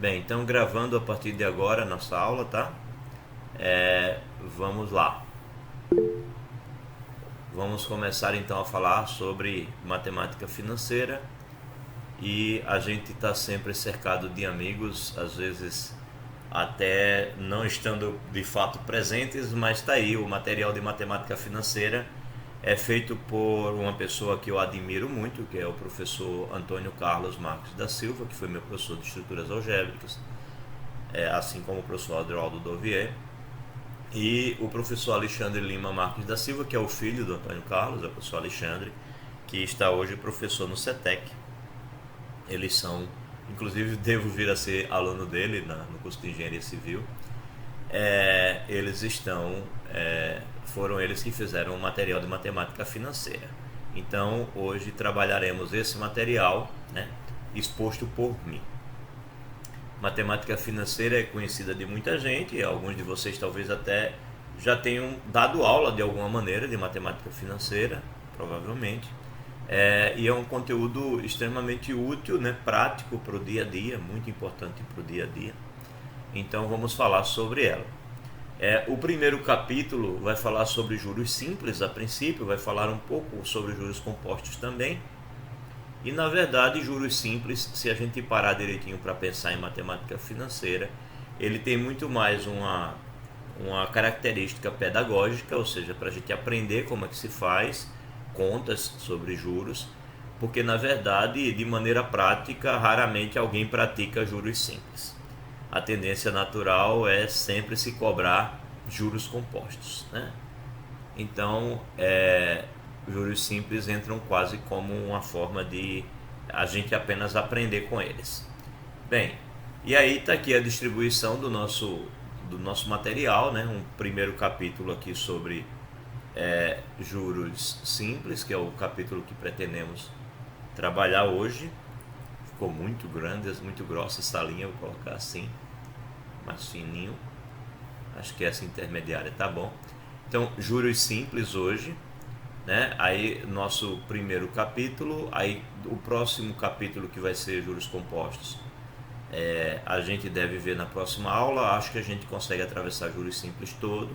Bem, então gravando a partir de agora a nossa aula, tá? Vamos lá. Vamos começar então a falar sobre matemática financeira e a gente está sempre cercado de amigos, às vezes até não estando de fato presentes, mas está aí o material de matemática financeira é feito por uma pessoa que eu admiro muito, que é o professor Antônio Carlos Marques da Silva, que foi meu professor de estruturas algébricas, assim como o professor Adroaldo Dovier, e o professor Alexandre Lima Marques da Silva, que é o filho do Antônio Carlos, é o professor Alexandre, que está hoje professor no CETEC. Eles são, inclusive devo vir a ser aluno dele no curso de Engenharia Civil. Eles estão, foram eles que fizeram o material de matemática financeira. Então hoje trabalharemos esse material, né, exposto por mim. Matemática financeira é conhecida de muita gente, e alguns de vocês talvez até já tenham dado aula de alguma maneira de matemática financeira, provavelmente. E é um conteúdo extremamente útil, né, prático para o dia a dia, muito importante para o dia a dia. Então vamos falar sobre ela. O primeiro capítulo vai falar sobre juros simples a princípio, vai falar um pouco sobre juros compostos também. E na verdade, juros simples, se a gente parar direitinho para pensar em matemática financeira, ele tem muito mais uma característica pedagógica, ou seja, para a gente aprender como é que se faz contas sobre juros, porque na verdade, de maneira prática, raramente alguém pratica juros simples. A tendência natural é sempre se cobrar juros compostos, né? Então, juros simples entram quase como uma forma de a gente apenas aprender com eles. Bem, e aí está aqui a distribuição do nosso material, né? Um primeiro capítulo aqui sobre juros simples, que é o capítulo que pretendemos trabalhar hoje. Ficou muito grande, muito grossa essa linha, vou colocar assim, mais fininho. Acho que essa intermediária tá bom. Então, juros simples hoje, né? Aí nosso primeiro capítulo, aí o próximo capítulo que vai ser juros compostos, a gente deve ver na próxima aula. Acho que a gente consegue atravessar juros simples todo.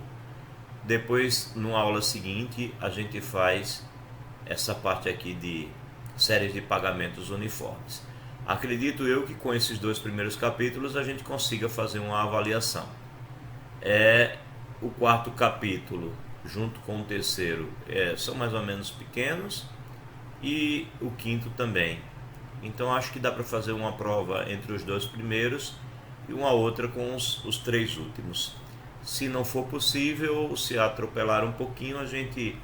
Depois, numa aula seguinte, a gente faz essa parte aqui de séries de pagamentos uniformes. Acredito eu que com esses dois primeiros capítulos a gente consiga fazer uma avaliação. O quarto capítulo, junto com o terceiro, são mais ou menos pequenos, e o quinto também. Então acho que dá para fazer uma prova entre os dois primeiros e uma outra com os três últimos. Se não for possível, se atropelar um pouquinho, a gente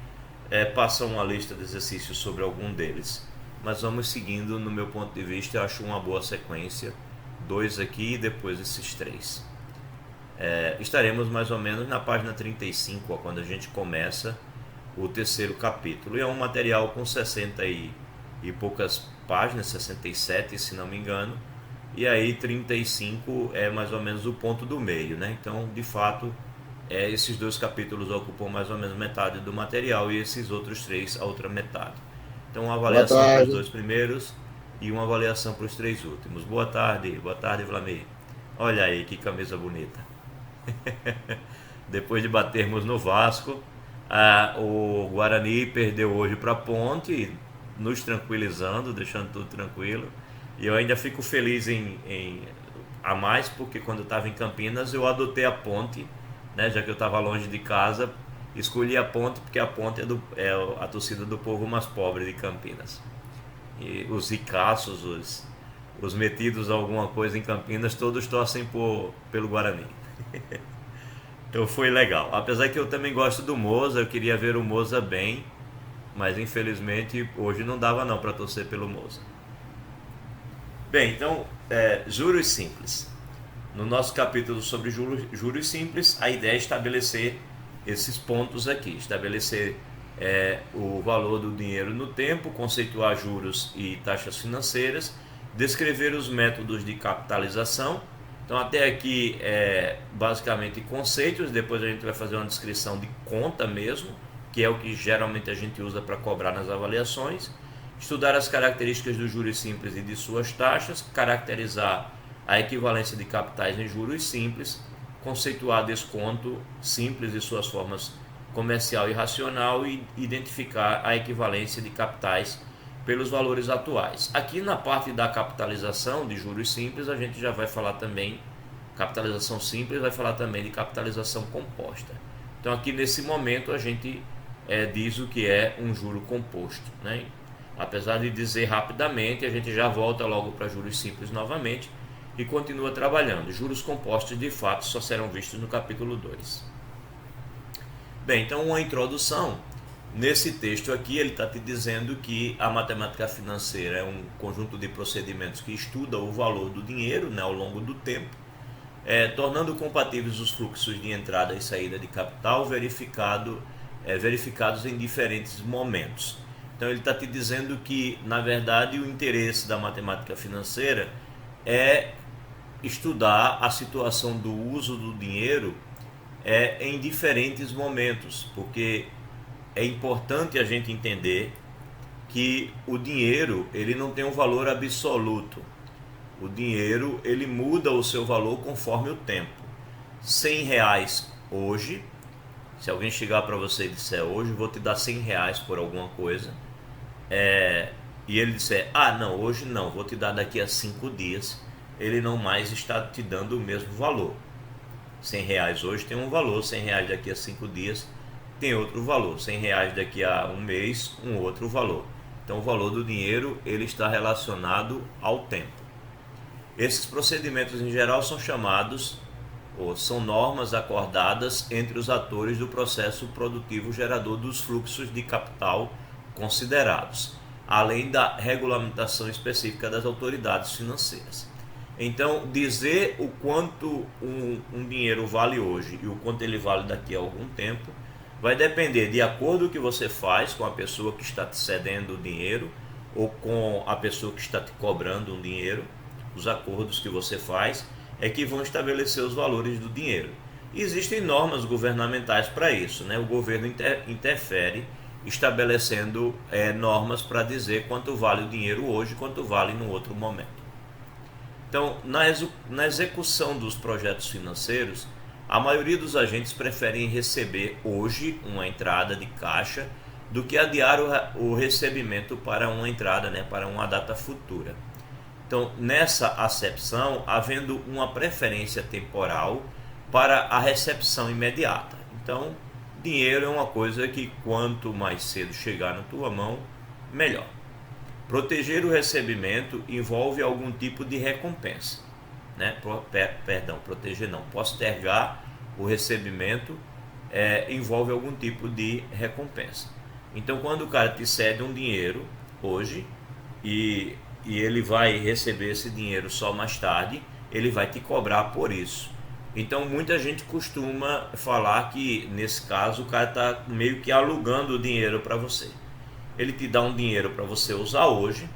passa uma lista de exercícios sobre algum deles. Mas vamos seguindo, no meu ponto de vista, eu acho uma boa sequência. Dois aqui e depois esses três. Estaremos mais ou menos na página 35, quando a gente começa o terceiro capítulo. E é um material com 60 e poucas páginas, 67 se não me engano. E aí 35 é mais ou menos o ponto do meio, né? Então, de fato, esses dois capítulos ocupam mais ou menos metade do material e esses outros três a outra metade. Então, uma Boa avaliação para os tarde. dois primeiros e uma avaliação para os três últimos. Boa tarde, Vlamir. Olha aí que camisa bonita. Depois de batermos no Vasco, o Guarani perdeu hoje para a Ponte, nos tranquilizando, deixando tudo tranquilo. E eu ainda fico feliz a mais, porque quando eu estava em Campinas eu adotei a Ponte, né, já que eu estava longe de casa, escolhi a Ponte porque a Ponte é a torcida do povo mais pobre de Campinas. E os ricaços, os metidos a alguma coisa em Campinas, todos torcem pelo Guarani. Então foi legal. Apesar que eu também gosto do Moza, eu queria ver o Moza bem, mas infelizmente hoje não dava não para torcer pelo Moza. Bem, então, juros simples. No nosso capítulo sobre juros simples, a ideia é estabelecer esses pontos aqui, estabelecer o valor do dinheiro no tempo, conceituar juros e taxas financeiras, descrever os métodos de capitalização. Então até aqui basicamente conceitos, depois a gente vai fazer uma descrição de conta mesmo, que é o que geralmente a gente usa para cobrar nas avaliações. Estudar as características dos juros simples e de suas taxas, caracterizar a equivalência de capitais em juros simples, conceituar desconto simples e suas formas comercial e racional e identificar a equivalência de capitais pelos valores atuais. Aqui na parte da capitalização de juros simples, a gente já vai falar também, capitalização simples, vai falar também de capitalização composta. Então aqui nesse momento a gente diz o que é um juro composto, né? Apesar de dizer rapidamente, a gente já volta logo para juros simples novamente e continua trabalhando. Juros compostos de fato só serão vistos no capítulo 2. Bem, então uma introdução. Nesse texto aqui ele está te dizendo que a matemática financeira é um conjunto de procedimentos que estuda o valor do dinheiro, né, ao longo do tempo, tornando compatíveis os fluxos de entrada e saída de capital verificados em diferentes momentos. Então ele está te dizendo que, na verdade, o interesse da matemática financeira é estudar a situação do uso do dinheiro em diferentes momentos, porque é importante a gente entender que o dinheiro ele não tem um valor absoluto. O dinheiro ele muda o seu valor conforme o tempo. R$100 hoje, se alguém chegar para você e disser hoje vou te dar R$100 por alguma coisa, e ele disser, não, hoje não, vou te dar daqui a 5 dias, ele não mais está te dando o mesmo valor. R$100 hoje tem um valor, R$100 daqui a 5 dias tem outro valor, R$100 daqui a um mês, um outro valor. Então o valor do dinheiro ele está relacionado ao tempo. Esses procedimentos em geral são chamados, ou são normas acordadas entre os atores do processo produtivo gerador dos fluxos de capital considerados, além da regulamentação específica das autoridades financeiras. Então, dizer o quanto um dinheiro vale hoje e o quanto ele vale daqui a algum tempo vai depender de acordo que você faz com a pessoa que está te cedendo o dinheiro ou com a pessoa que está te cobrando um dinheiro. Os acordos que você faz é que vão estabelecer os valores do dinheiro. E existem normas governamentais para isso, né? O governo interfere estabelecendo normas para dizer quanto vale o dinheiro hoje, quanto vale no outro momento. Então, na execução dos projetos financeiros, a maioria dos agentes preferem receber hoje uma entrada de caixa do que adiar o recebimento para uma entrada, né, para uma data futura. Então, nessa acepção, havendo uma preferência temporal para a recepção imediata. Então, dinheiro é uma coisa que quanto mais cedo chegar na tua mão, melhor. Proteger o recebimento envolve algum tipo de recompensa, né? Proteger não. Postergar o recebimento envolve algum tipo de recompensa. Então, quando o cara te cede um dinheiro hoje e ele vai receber esse dinheiro só mais tarde, ele vai te cobrar por isso. Então, muita gente costuma falar que, nesse caso, o cara está meio que alugando o dinheiro para você. Ele te dá um dinheiro para você usar hoje,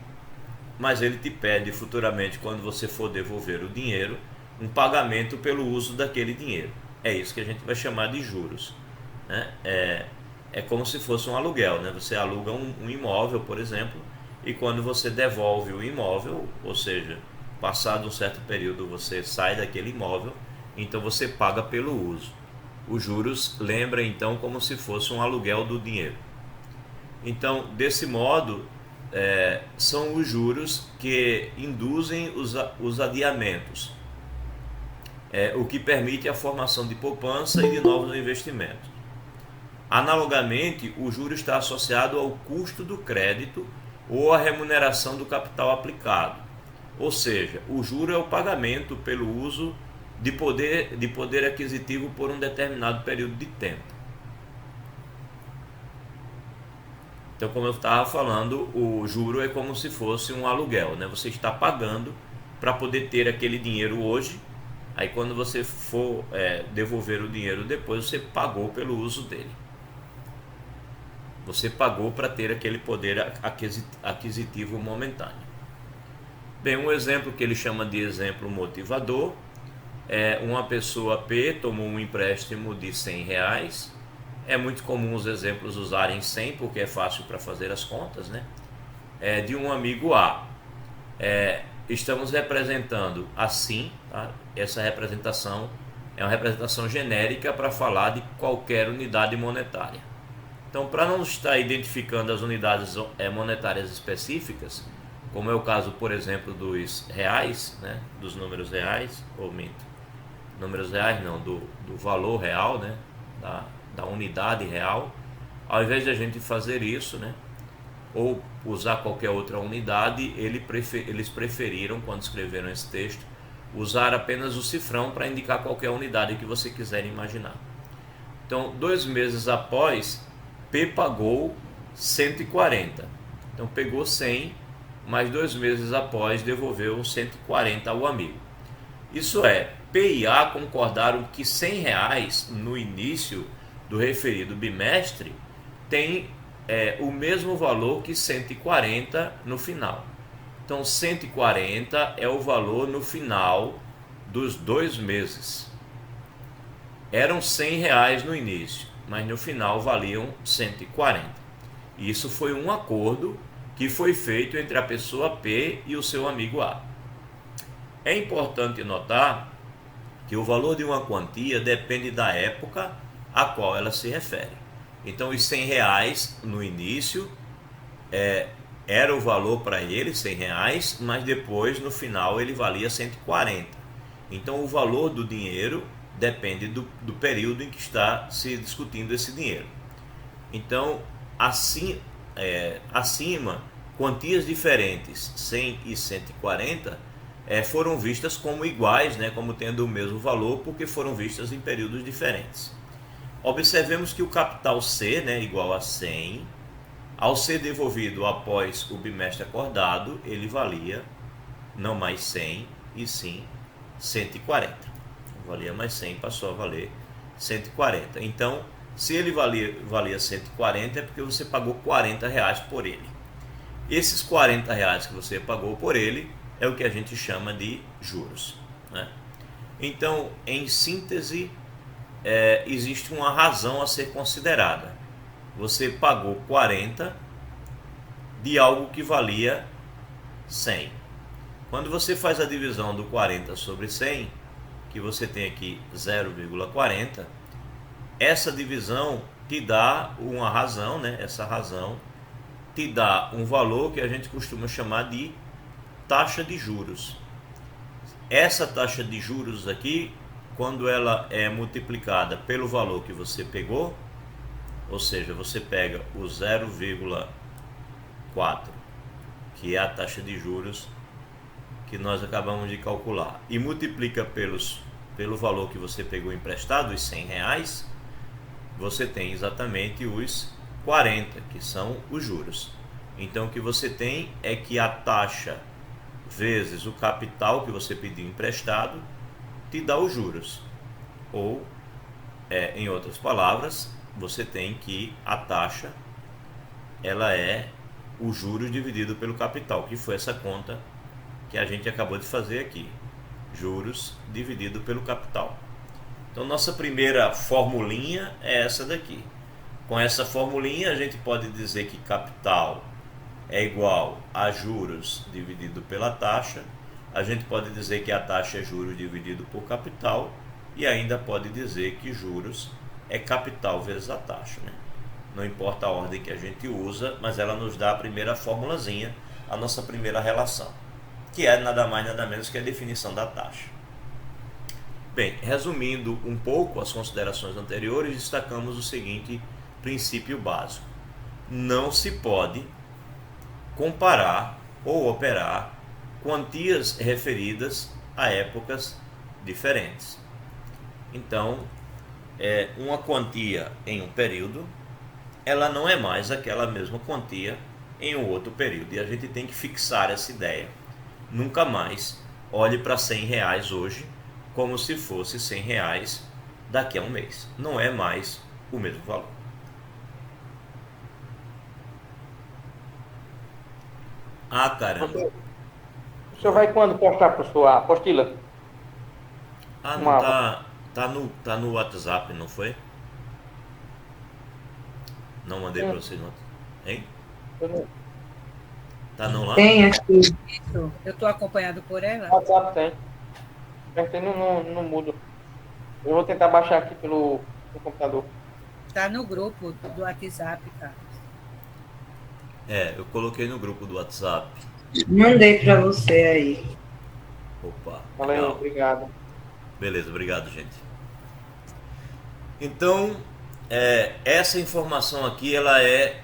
mas ele te pede futuramente, quando você for devolver o dinheiro, um pagamento pelo uso daquele dinheiro. É isso que a gente vai chamar de juros, né? É como se fosse um aluguel, né? Você aluga um imóvel, por exemplo, e quando você devolve o imóvel, ou seja, passado um certo período você sai daquele imóvel, então você paga pelo uso. Os juros lembra então como se fosse um aluguel do dinheiro. Então, desse modo, são os juros que induzem os adiamentos, o que permite a formação de poupança e de novos investimentos. Analogamente, o juro está associado ao custo do crédito ou à remuneração do capital aplicado. Ou seja, o juro é o pagamento pelo uso de poder aquisitivo por um determinado período de tempo. Então, como eu estava falando, o juro é como se fosse um aluguel, né? Você está pagando para poder ter aquele dinheiro hoje, aí quando você for devolver o dinheiro depois, você pagou pelo uso dele. Você pagou para ter aquele poder aquisitivo momentâneo. Bem, um exemplo que ele chama de exemplo motivador uma pessoa P tomou um empréstimo de R$100. É muito comum os exemplos usarem 100 porque é fácil para fazer as contas, né? De um amigo A. estamos representando assim, tá? Essa representação é uma representação genérica para falar de qualquer unidade monetária. Então, para não estar identificando as unidades monetárias específicas, como é o caso, por exemplo, dos reais, né, dos números reais, ou minto, números reais não, do valor real, né, da unidade real, ao invés de a gente fazer isso, né, ou usar qualquer outra unidade, eles preferiram, quando escreveram esse texto, usar apenas o cifrão para indicar qualquer unidade que você quiser imaginar. Então, 2 meses após, P pagou 140. Então, pegou 100, mas 2 meses após devolveu 140 ao amigo. Isso é, P e A concordaram que R$ 100 no início do referido bimestre tem o mesmo valor que 140 no final. Então, 140 é o valor no final dos 2 meses. Eram R$ 100 no início, mas no final valiam 140. Isso foi um acordo que foi feito entre a pessoa P e o seu amigo A. É importante notar que o valor de uma quantia depende da época a qual ela se refere. Então, os R$ 100 no início era o valor para ele, R$ 100, mas depois, no final, ele valia 140. Então, o valor do dinheiro depende do período em que está se discutindo esse dinheiro. Então, assim, acima, quantias diferentes, 100 e 140, foram vistas como iguais, né, como tendo o mesmo valor, porque foram vistas em períodos diferentes. Observemos que o capital C, né, igual a 100, ao ser devolvido após o bimestre acordado, ele valia não mais 100 e sim 140. Não valia mais 100, passou a valer 140. Então, se ele valia 140 é porque você pagou R$ 40 por ele. Esses R$ 40 que você pagou por ele é o que a gente chama de juros, né? Então, em síntese, existe uma razão a ser considerada. Você pagou 40 de algo que valia 100. Quando você faz a divisão do 40 sobre 100, que você tem aqui 0,40, essa divisão te dá uma razão, né? Essa razão te dá um valor que a gente costuma chamar de taxa de juros. Essa taxa de juros aqui, quando ela é multiplicada pelo valor que você pegou, ou seja, você pega o 0,4, que é a taxa de juros que nós acabamos de calcular, e multiplica pelo valor que você pegou emprestado, os R$ 100, você tem exatamente os 40, que são os juros. Então, o que você tem é que a taxa vezes o capital que você pediu emprestado te dá os juros. Ou, em outras palavras, você tem que a taxa ela é o juros dividido pelo capital, que foi essa conta que a gente acabou de fazer aqui. Juros dividido pelo capital. Então, nossa primeira formulinha é essa daqui. Com essa formulinha, a gente pode dizer que capital é igual a juros dividido pela taxa. A gente pode dizer que a taxa é juros dividido por capital. E ainda pode dizer que juros é capital vezes a taxa, né? Não importa a ordem que a gente usa, mas ela nos dá a primeira formulazinha, a nossa primeira relação, que é nada mais nada menos que a definição da taxa. Bem, resumindo um pouco as considerações anteriores, destacamos o seguinte princípio básico: não se pode comparar ou operar quantias referidas a épocas diferentes. Então, uma quantia em um período, ela não é mais aquela mesma quantia em um outro período. E a gente tem que fixar essa ideia. Nunca mais olhe para R$ 100 hoje como se fosse R$ 100 daqui a um mês. Não é mais o mesmo valor. Ah, caramba. O senhor vai quando postar para sua apostila? Ah, não Uma... tá no WhatsApp, não foi? Não mandei para Sim, vocês, não. Hein? eu não- Tá não lá? Tem aqui. Isso, eu estou acompanhado por ela. WhatsApp tem. Tem no mudo. Eu vou tentar baixar aqui pelo computador. Está no grupo do WhatsApp, cara. Eu coloquei no grupo do WhatsApp. Mandei para você aí. Opa, Valeu, legal. obrigado. Beleza, obrigado, gente. Então, essa informação aqui, ela é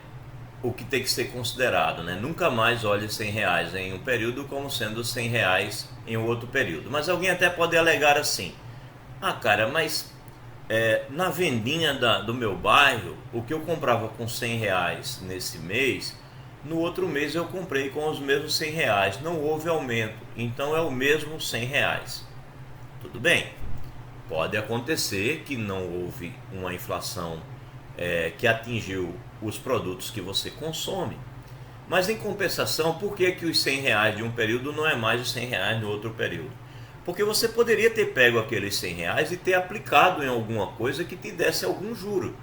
o que tem que ser considerado, né? Nunca mais olhe R$100 em um período como sendo R$100 em outro período. Mas alguém até pode alegar assim: ah, cara, mas na vendinha do meu bairro, o que eu comprava com R$100 nesse mês, no outro mês eu comprei com os mesmos R$100, não houve aumento, então é o mesmo R$100. Tudo bem, pode acontecer que não houve uma inflação que atingiu os produtos que você consome, mas em compensação, por que os R$100 de um período não é mais os R$100 no outro período? Porque você poderia ter pego aqueles R$100 e ter aplicado em alguma coisa que te desse algum juro.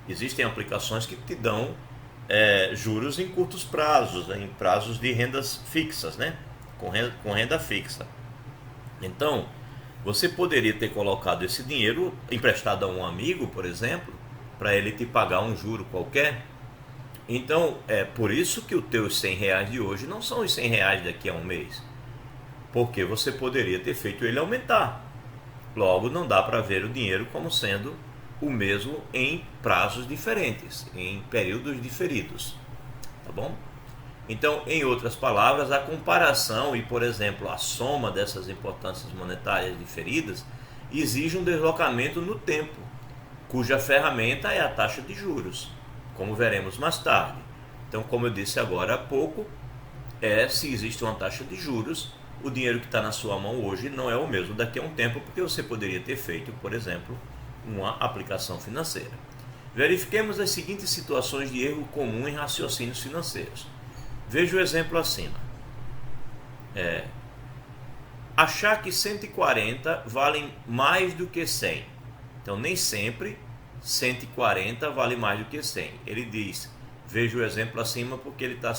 Existem aplicações que te dão juros em curtos prazos, em prazos de rendas fixas, né? Com renda fixa. Então, você poderia ter colocado esse dinheiro emprestado a um amigo, por exemplo, para ele te pagar um juro qualquer. Então, é por isso que os teus R$100 de hoje não são os R$100 daqui a um mês. Porque você poderia ter feito ele aumentar. Logo, não dá para ver o dinheiro como sendo o mesmo em prazos diferentes, em períodos diferidos. Tá bom? Então, em outras palavras, a comparação e, por exemplo, a soma dessas importâncias monetárias diferidas exige um deslocamento no tempo, cuja ferramenta é a taxa de juros, como veremos mais tarde. Então, como eu disse agora há pouco, se existe uma taxa de juros, o dinheiro que está na sua mão hoje não é o mesmo daqui a um tempo, porque você poderia ter feito, por exemplo, uma aplicação financeira. Verifiquemos as seguintes situações de erro comum em raciocínios financeiros. Veja o exemplo acima. Achar que 140 valem mais do que 100. Então, nem sempre 140 vale mais do que 100. Ele diz, veja o exemplo acima, porque ele está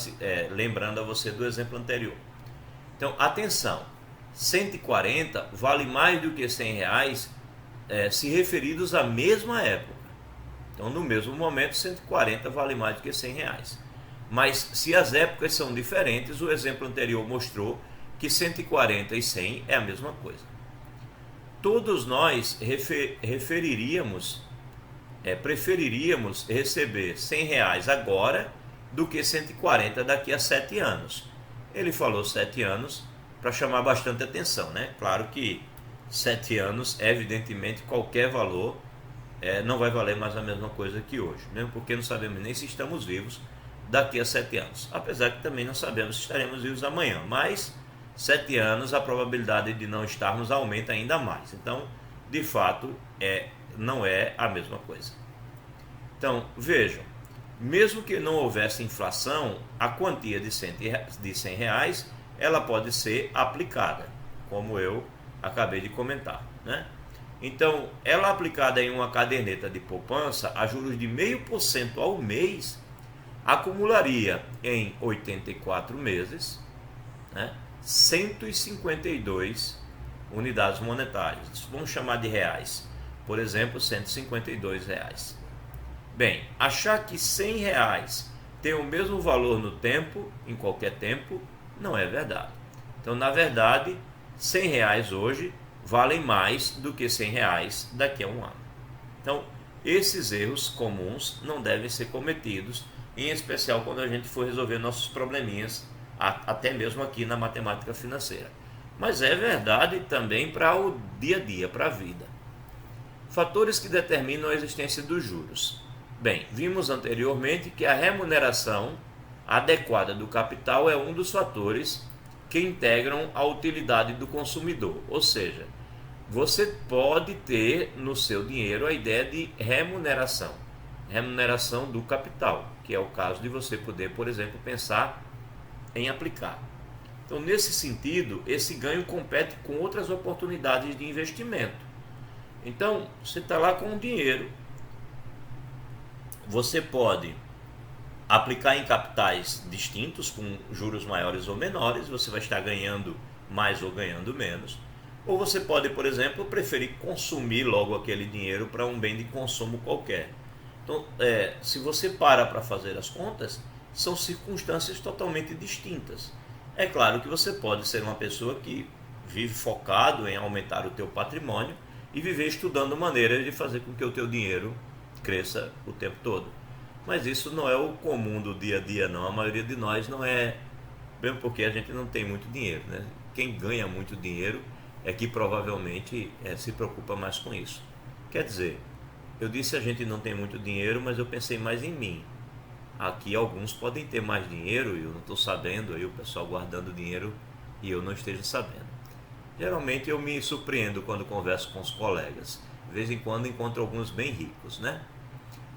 lembrando a você do exemplo anterior. Então, atenção, 140 vale mais do que R$100 se referidos à mesma época. Então, no mesmo momento, 140 vale mais do que R$100. Mas, se as épocas são diferentes, o exemplo anterior mostrou que 140 e 100 é a mesma coisa. Todos nós preferiríamos receber R$100 agora do que 140 daqui a 7 anos. Ele falou 7 anos para chamar bastante atenção, né? Claro que 7 anos, evidentemente, qualquer valor não vai valer mais a mesma coisa que hoje, mesmo porque não sabemos nem se estamos vivos daqui a 7 anos. Apesar que também não sabemos se estaremos vivos amanhã, mas 7 anos a probabilidade de não estarmos aumenta ainda mais. Então, de fato, não é a mesma coisa. Então, vejam, mesmo que não houvesse inflação, a quantia de R$100 ela pode ser aplicada, como eu acabei de comentar, né? Então, ela aplicada em uma caderneta de poupança a juros de 0,5% ao mês, acumularia em 84 meses, né, 152 unidades monetárias. Vamos chamar de reais. Por exemplo, R$152. Bem, achar que R$100 tem o mesmo valor no tempo, em qualquer tempo, não é verdade. Então, na verdade, R$100 hoje valem mais do que R$100 daqui a um ano. Então, esses erros comuns não devem ser cometidos, em especial quando a gente for resolver nossos probleminhas, até mesmo aqui na matemática financeira. Mas é verdade também para o dia a dia, para a vida. Fatores que determinam a existência dos juros. Bem, vimos anteriormente que a remuneração adequada do capital é um dos fatores que integram a utilidade do consumidor. Ou seja, você pode ter no seu dinheiro a ideia de remuneração do capital, que é o caso de você poder, por exemplo, pensar em aplicar. Então, nesse sentido, esse ganho compete com outras oportunidades de investimento. Então, você está lá com o dinheiro, você pode aplicar em capitais distintos, com juros maiores ou menores, você vai estar ganhando mais ou ganhando menos. Ou você pode, por exemplo, preferir consumir logo aquele dinheiro para um bem de consumo qualquer. Então, se você para fazer as contas, são circunstâncias totalmente distintas. É claro que você pode ser uma pessoa que vive focado em aumentar o teu patrimônio e viver estudando maneiras de fazer com que o teu dinheiro cresça o tempo todo. Mas isso não é o comum do dia a dia, não. A maioria de nós não é, mesmo porque a gente não tem muito dinheiro, né? Quem ganha muito dinheiro é que provavelmente se preocupa mais com isso. Quer dizer, eu disse a gente não tem muito dinheiro, mas eu pensei mais em mim. Aqui alguns podem ter mais dinheiro e eu não estou sabendo, aí o pessoal guardando dinheiro e eu não esteja sabendo. Geralmente eu me surpreendo quando converso com os colegas. De vez em quando encontro alguns bem ricos, né?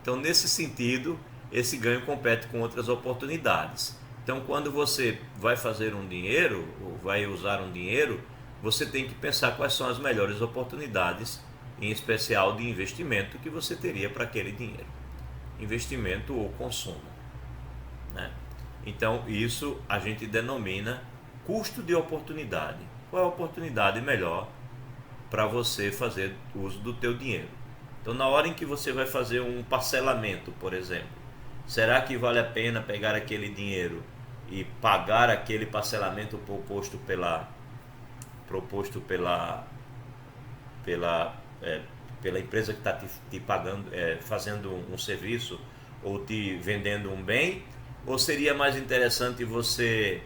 Então, nesse sentido, esse ganho compete com outras oportunidades. Então, quando você vai fazer um dinheiro, ou vai usar um dinheiro, você tem que pensar quais são as melhores oportunidades, em especial de investimento, que você teria para aquele dinheiro. Investimento ou consumo, né? Então, isso a gente denomina custo de oportunidade. Qual é a oportunidade melhor para você fazer uso do teu dinheiro? Então, na hora em que você vai fazer um parcelamento, por exemplo, será que vale a pena pegar aquele dinheiro e pagar aquele parcelamento proposto pela empresa que está te pagando, fazendo um serviço ou te vendendo um bem? Ou seria mais interessante você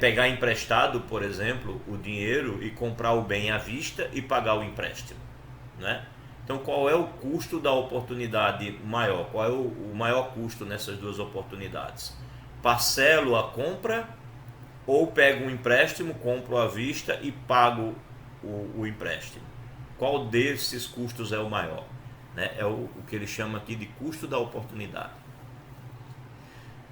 pegar emprestado, por exemplo, o dinheiro e comprar o bem à vista e pagar o empréstimo, né? Então, qual é o custo da oportunidade maior? Qual é o maior custo nessas duas oportunidades? Parcelo a compra ou pego um empréstimo, compro à vista e pago o empréstimo? Qual desses custos é o maior? Né? É o que ele chama aqui de custo da oportunidade.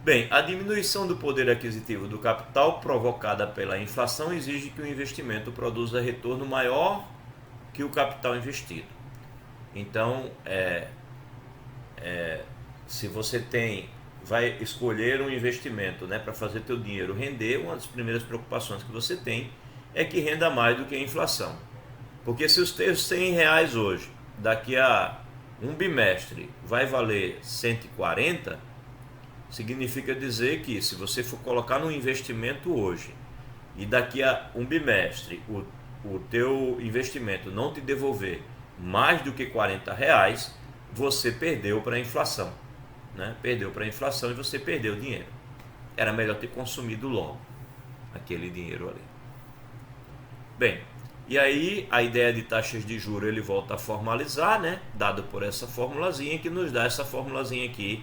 Bem, a diminuição do poder aquisitivo do capital provocada pela inflação exige que o investimento produza retorno maior que o capital investido. Então, se você vai escolher um investimento, né, para fazer teu dinheiro render, uma das primeiras preocupações que você tem é que renda mais do que a inflação. Porque se os teus R$100 hoje, daqui a um bimestre, vai valer 140, significa dizer que se você for colocar no investimento hoje e daqui a um bimestre o teu investimento não te devolver mais do que R$40, você perdeu para a inflação, né? Perdeu para a inflação e você perdeu dinheiro. Era melhor ter consumido logo aquele dinheiro ali. Bem, e aí a ideia de taxas de juros ele volta a formalizar, né? Dado por essa formulazinha que nos dá essa formulazinha aqui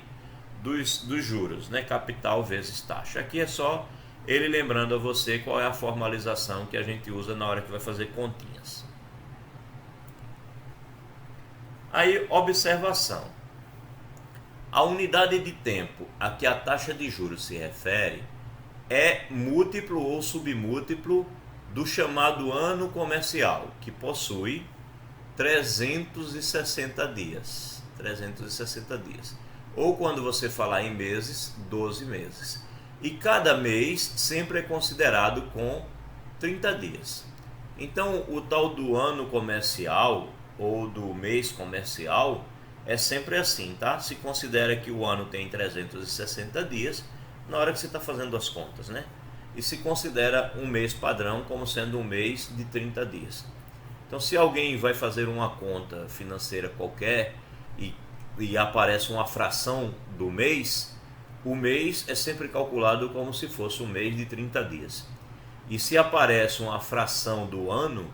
dos juros, né? Capital vezes taxa. Aqui é só ele lembrando a você qual é a formalização que a gente usa na hora que vai fazer continhas. Aí, observação. A unidade de tempo a que a taxa de juros se refere é múltiplo ou submúltiplo do chamado ano comercial, que possui 360 dias. 360 dias. Ou quando você falar em meses, 12 meses. E cada mês sempre é considerado com 30 dias. Então, o tal do ano comercial ou do mês comercial é sempre assim, tá? Se considera que o ano tem 360 dias na hora que você está fazendo as contas, né? E se considera um mês padrão como sendo um mês de 30 dias. Então, se alguém vai fazer uma conta financeira qualquer e aparece uma fração do mês, o mês é sempre calculado como se fosse um mês de 30 dias. E se aparece uma fração do ano,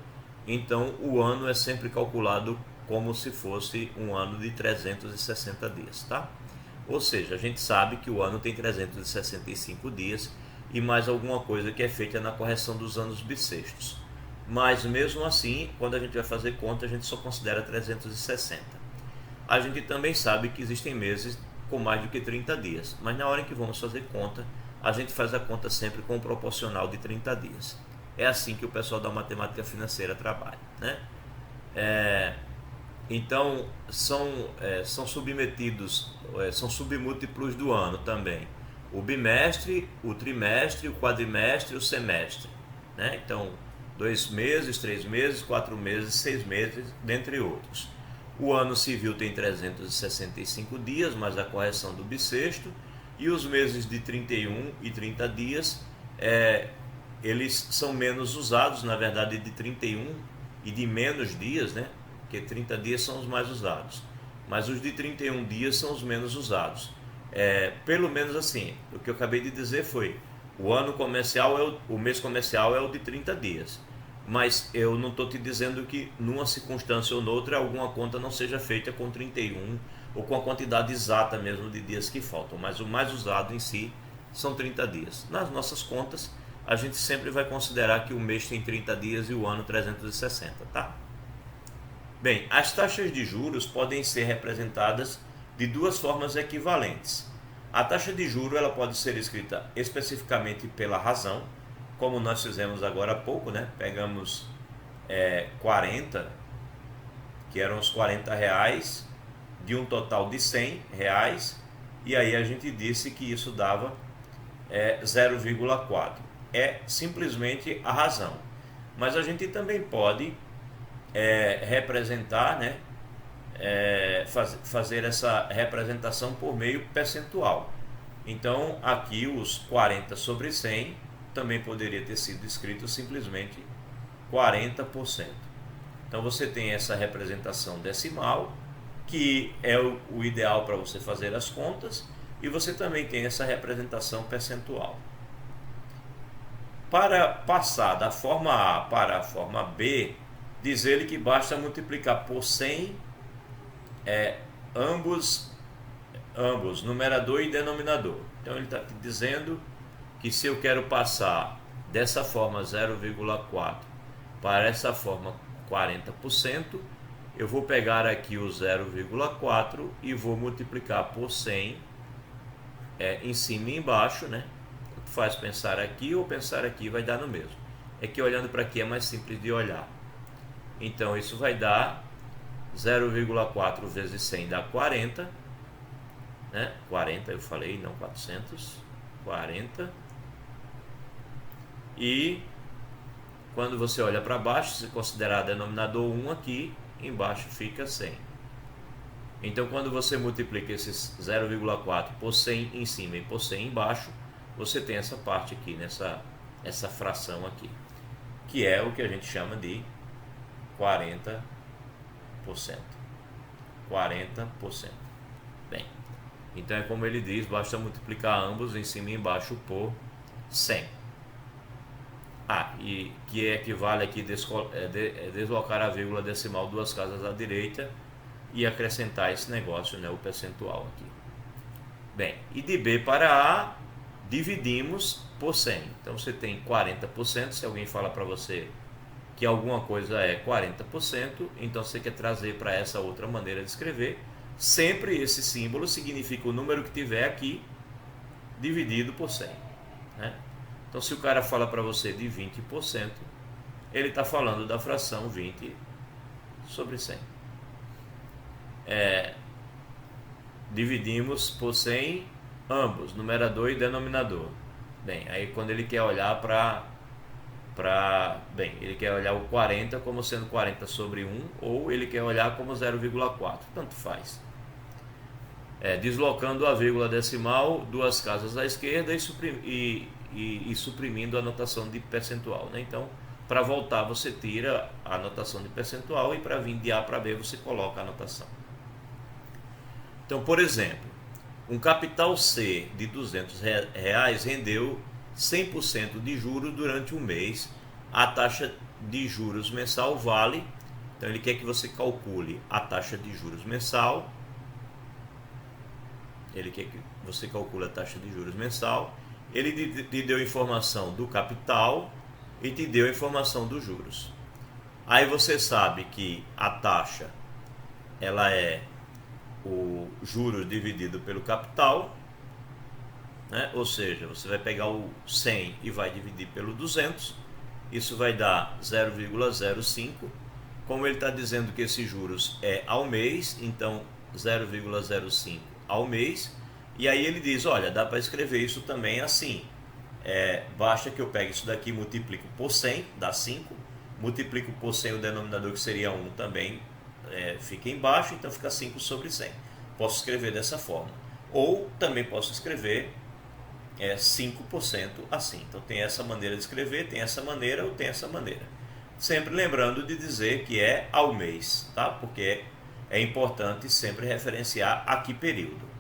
então o ano é sempre calculado como se fosse um ano de 360 dias, tá? Ou seja, a gente sabe que o ano tem 365 dias e mais alguma coisa que é feita na correção dos anos bissextos. Mas mesmo assim, quando a gente vai fazer conta, a gente só considera 360. A gente também sabe que existem meses com mais do que 30 dias, mas na hora em que vamos fazer conta, a gente faz a conta sempre com um proporcional de 30 dias. É assim que o pessoal da matemática financeira trabalha, né? Então, são submetidos, são submúltiplos do ano também. O bimestre, o trimestre, o quadrimestre e o semestre. Né? Então, 2 meses, 3 meses, 4 meses, 6 meses, dentre outros. O ano civil tem 365 dias, mais a correção do bissexto. E os meses de 31 e 30 dias, eles são menos usados, na verdade, de 31 e de menos dias, né? Porque 30 dias são os mais usados, mas os de 31 dias são os menos usados. Pelo menos assim, o que eu acabei de dizer foi, o ano comercial, o mês comercial é o de 30 dias, mas eu não estou te dizendo que numa circunstância ou noutra alguma conta não seja feita com 31 ou com a quantidade exata mesmo de dias que faltam, mas o mais usado em si são 30 dias. Nas nossas contas, a gente sempre vai considerar que o mês tem 30 dias e o ano 360, tá? Bem, as taxas de juros podem ser representadas de duas formas equivalentes. A taxa de juros ela pode ser escrita especificamente pela razão, como nós fizemos agora há pouco, né? Pegamos 40, que eram os R$ 40, de um total de R$ 100, e aí a gente disse que isso dava 0,4. É simplesmente a razão. Mas a gente também pode representar, né, fazer essa representação por meio percentual. Então aqui os 40 sobre 100 também poderia ter sido escrito simplesmente 40%. Então você tem essa representação decimal, que é o ideal para você fazer as contas, e você também tem essa representação percentual. Para passar da forma A para a forma B, diz ele que basta multiplicar por 100 ambos, numerador e denominador. Então ele está dizendo que se eu quero passar dessa forma 0,4 para essa forma 40%, eu vou pegar aqui o 0,4 e vou multiplicar por 100 em cima e embaixo, né? Faz pensar aqui ou pensar aqui, vai dar no mesmo. É que olhando para aqui é mais simples de olhar. Então isso vai dar 0,4 vezes 100 dá 40, né? 40 eu falei, não 400, 40. E quando você olha para baixo, se considerar denominador 1 aqui, embaixo fica 100. Então quando você multiplica esses 0,4 por 100 em cima e por 100 embaixo, você tem essa parte aqui, essa fração aqui, que é o que a gente chama de 40%. 40%. Bem, então é como ele diz, basta multiplicar ambos em cima e embaixo por 100. E que equivale aqui deslocar a vírgula decimal 2 casas à direita e acrescentar esse negócio, né, o percentual aqui. Bem, e de B para A, dividimos por 100. Então você tem 40%, se alguém fala para você que alguma coisa é 40%, então você quer trazer para essa outra maneira de escrever. Sempre esse símbolo significa o número que tiver aqui dividido por 100. Né? Então se o cara fala para você de 20%, ele está falando da fração 20 sobre 100. Dividimos por 100 ambos, numerador e denominador. Bem, aí quando ele quer olhar ele quer olhar o 40 como sendo 40 sobre 1, ou ele quer olhar como 0,4, tanto faz. Deslocando a vírgula decimal 2 casas à esquerda e suprimindo a notação de percentual, né? Então, para voltar você tira a notação de percentual e para vir de A para B você coloca a notação. Então, por exemplo, um capital C de R$200 rendeu 100% de juros durante um mês. A taxa de juros mensal vale, então ele quer que você calcule a taxa de juros mensal. Ele quer que você calcule a taxa de juros mensal. Ele te deu informação do capital e te deu informação dos juros. Aí você sabe que a taxa ela é o juros dividido pelo capital, né? Ou seja, você vai pegar o 100 e vai dividir pelo 200, isso vai dar 0,05, como ele está dizendo que esses juros é ao mês, então 0,05 ao mês, e aí ele diz, olha, dá para escrever isso também assim, basta que eu pegue isso daqui e multiplico por 100, dá 5, multiplico por 100 o denominador que seria 1 também fica embaixo, então fica 5 sobre 100. Posso escrever dessa forma, ou também posso escrever 5% assim. Então tem essa maneira de escrever, tem essa maneira ou tem essa maneira. Sempre lembrando de dizer que é ao mês, tá? Porque é importante sempre referenciar a que período.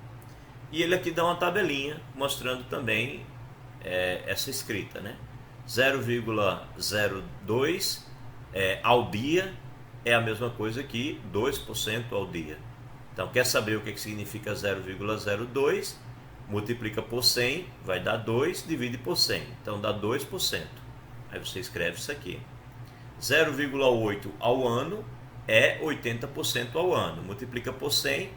E ele aqui dá uma tabelinha mostrando também essa escrita, né? 0,02 ao dia é a mesma coisa que 2% ao dia. Então quer saber o que significa 0,02? Multiplica por 100, vai dar 2, divide por 100, então dá 2%. Aí você escreve isso aqui. 0,8 ao ano é 80% ao ano. Multiplica por 100,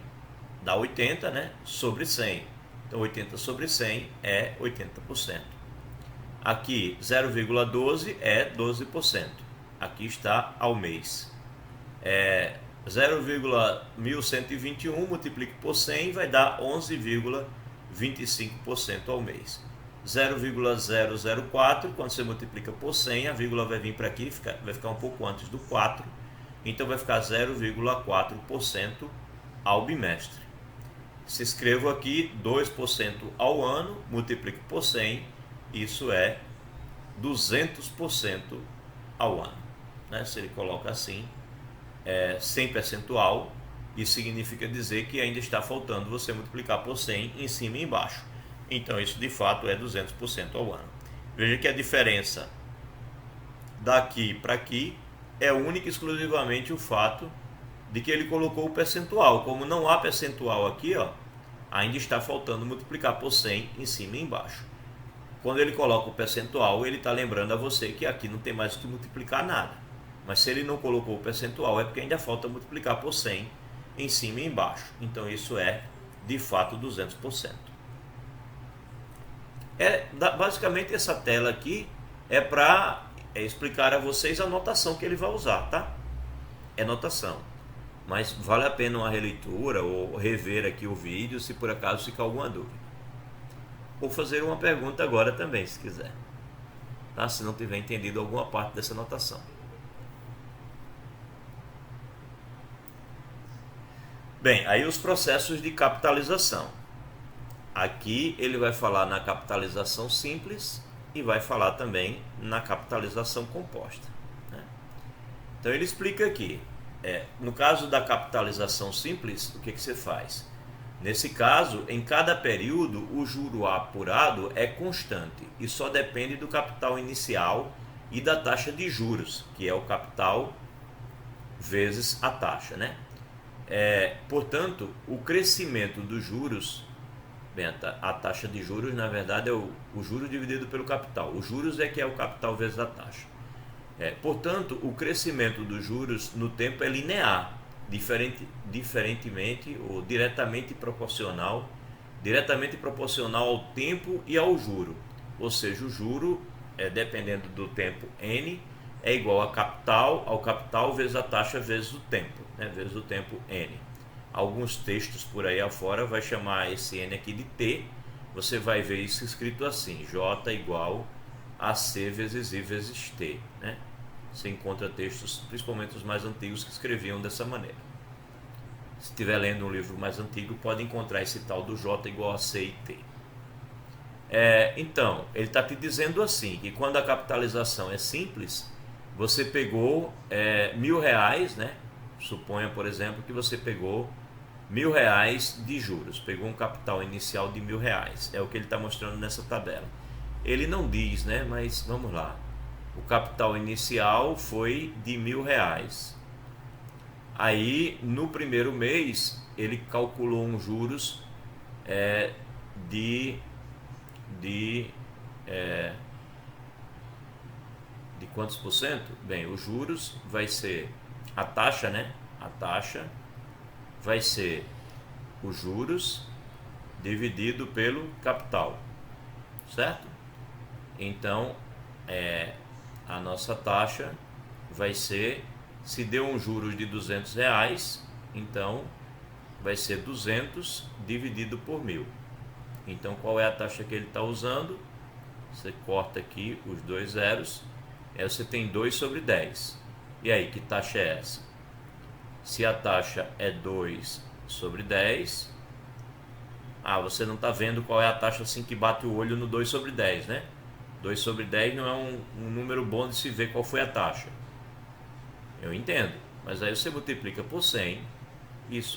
dá 80, né? Sobre 100. Então 80 sobre 100 é 80%. Aqui 0,12 é 12%. Aqui está ao mês. 0,1121 multiplica por 100 vai dar 11,25% ao mês. 0,004, quando você multiplica por 100, a vírgula vai vir para aqui, vai ficar um pouco antes do 4, então vai ficar 0,4% ao bimestre. Se escrevo aqui 2% ao ano, multiplico por 100, isso é 200% ao ano. Né? Se ele coloca assim, 100 percentual, isso significa dizer que ainda está faltando você multiplicar por 100 em cima e embaixo. Então isso de fato é 200% ao ano. Veja que a diferença daqui para aqui é única e exclusivamente o fato de que ele colocou o percentual. Como não há percentual aqui, ainda está faltando multiplicar por 100 em cima e embaixo. Quando ele coloca o percentual, ele está lembrando a você que aqui não tem mais o que multiplicar nada. Mas se ele não colocou o percentual, é porque ainda falta multiplicar por 100 em cima e embaixo. Então isso é de fato 200%. Basicamente essa tela aqui é para explicar a vocês a notação que ele vai usar, tá? É notação. Mas vale a pena uma releitura ou rever aqui o vídeo se por acaso ficar alguma dúvida. Ou fazer uma pergunta agora também, se quiser. Tá? Se não tiver entendido alguma parte dessa notação. Bem, aí os processos de capitalização. Aqui ele vai falar na capitalização simples e vai falar também na capitalização composta. Né? Então ele explica aqui, no caso da capitalização simples, o que você faz? Nesse caso, em cada período, o juro apurado é constante e só depende do capital inicial e da taxa de juros, que é o capital vezes a taxa, né? Portanto, o crescimento dos juros, bem, a taxa de juros na verdade é o juro dividido pelo capital. Os juros é que é o capital vezes a taxa. Portanto, o crescimento dos juros no tempo é linear, diferentemente ou diretamente proporcional ao tempo e ao juro. Ou seja, o juro, dependendo do tempo n, é igual ao capital vezes a taxa vezes o tempo, né? Vezes o tempo n. Alguns textos por aí afora vai chamar esse n aqui de t. Você vai ver isso escrito assim: j igual a c vezes i vezes t, né? Você encontra textos, principalmente os mais antigos, que escreviam dessa maneira. Se estiver lendo um livro mais antigo, pode encontrar esse tal do j igual a c e t. Então, ele está te dizendo assim, que quando a capitalização é simples, você pegou R$1.000, né? Suponha, por exemplo, que você pegou R$1.000 de juros, pegou um capital inicial de R$1.000. É o que ele está mostrando nessa tabela. Ele não diz, né? Mas vamos lá. O capital inicial foi de R$1.000. Aí, no primeiro mês, ele calculou uns juros de quantos por cento? Bem, os juros vai ser a taxa, né? A taxa vai ser os juros dividido pelo capital, certo? Então, a nossa taxa vai ser Se deu um juros de R$200, então vai ser 200 dividido por 1.000. Então qual é a taxa que ele está usando? Você corta aqui os dois zeros, aí você tem 2 sobre 10. E aí, que taxa é essa? Se a taxa é 2 sobre 10, você não está vendo qual é a taxa assim que bate o olho no 2 sobre 10, né? 2 sobre 10 não é um número bom de se ver qual foi a taxa. Eu entendo, mas aí você multiplica por 100,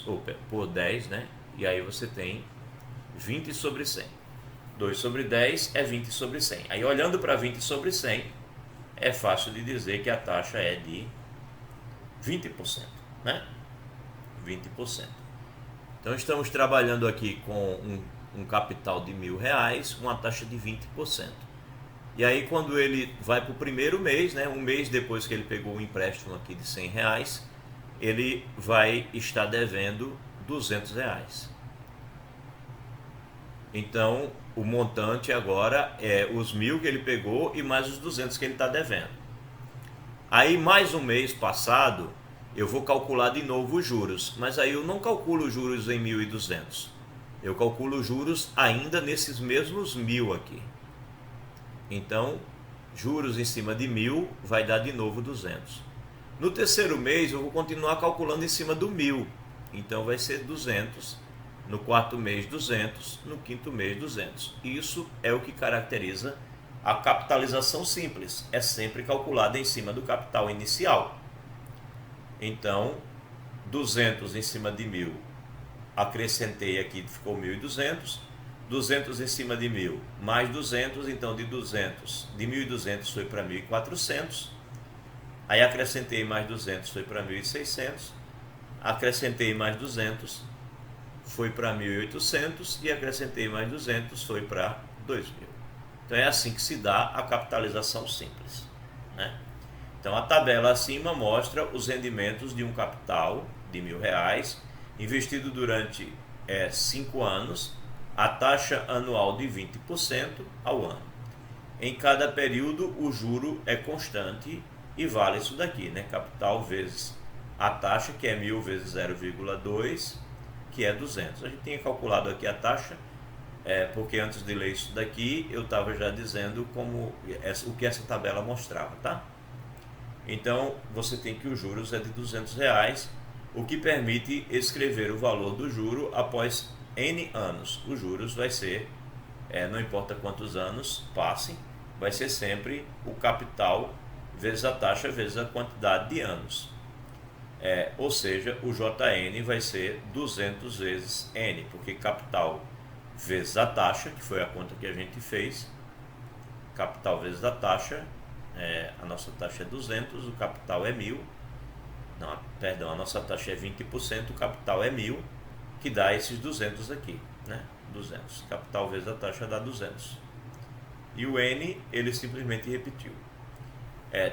ou por 10, né? E aí você tem 20 sobre 100. 2 sobre 10 é 20 sobre 100. Aí olhando para 20 sobre 100, é fácil de dizer que a taxa é de 20%, né? 20%. Então estamos trabalhando aqui com um capital de R$1.000, uma taxa de 20%. E aí quando ele vai para o primeiro mês, né, um mês depois que ele pegou o empréstimo aqui de R$100, ele vai estar devendo R$200. Então o montante agora é os 1.000 que ele pegou e mais os 200 que ele está devendo. Aí mais um mês passado, eu vou calcular de novo os juros, mas aí eu não calculo os juros em 1.200. Eu calculo os juros ainda nesses mesmos 1.000 aqui. Então, juros em cima de 1.000 vai dar de novo 200. No terceiro mês eu vou continuar calculando em cima do 1.000. Então vai ser 200. No quarto mês 200, no quinto mês 200. Isso é o que caracteriza a capitalização simples. É sempre calculada em cima do capital inicial. Então, 200 em cima de 1.000, acrescentei aqui, ficou 1.200. 200 em cima de 1.000, mais 200, então de 1.200 foi para 1.400. Aí acrescentei mais 200, foi para 1.600. Acrescentei mais 200, foi para 1.800. E acrescentei mais 200, foi para 2.000. Então é assim que se dá a capitalização simples, né? Então a tabela acima mostra os rendimentos de um capital de R$1.000 investido durante 5 anos, a taxa anual de 20% ao ano. Em cada período o juro é constante e vale isso daqui, né? Capital vezes a taxa, que é 1.000 vezes 0,2, que é 200. A gente tinha calculado aqui a taxa, porque antes de ler isso daqui eu estava já dizendo o que essa tabela mostrava, tá? Então você tem que os juros é de R$200, o que permite escrever o valor do juro após N anos. Os juros vai ser, não importa quantos anos passem, vai ser sempre o capital vezes a taxa vezes a quantidade de anos. Ou seja, o JN vai ser 200 vezes N, porque capital vezes a taxa, que foi a conta que a gente fez, capital vezes a taxa, a nossa taxa é 200, o capital é 1.000, não, perdão, a nossa taxa é 20%, o capital é 1.000, que dá esses 200 aqui, né? 200, capital vezes a taxa dá 200. E o N, ele simplesmente repetiu.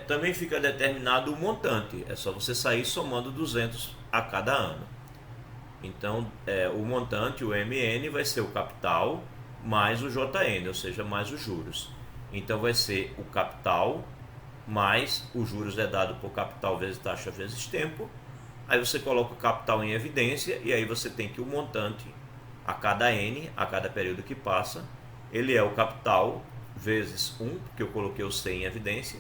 Também fica determinado o montante, é só você sair somando 200 a cada ano. Então, o montante, o MN, vai ser o capital mais o JN, ou seja, mais os juros. Então, vai ser o capital mais os juros é dado por capital vezes taxa vezes tempo. Aí você coloca o capital em evidência e aí você tem que o montante a cada N, a cada período que passa, ele é o capital vezes 1, porque eu coloquei o C em evidência.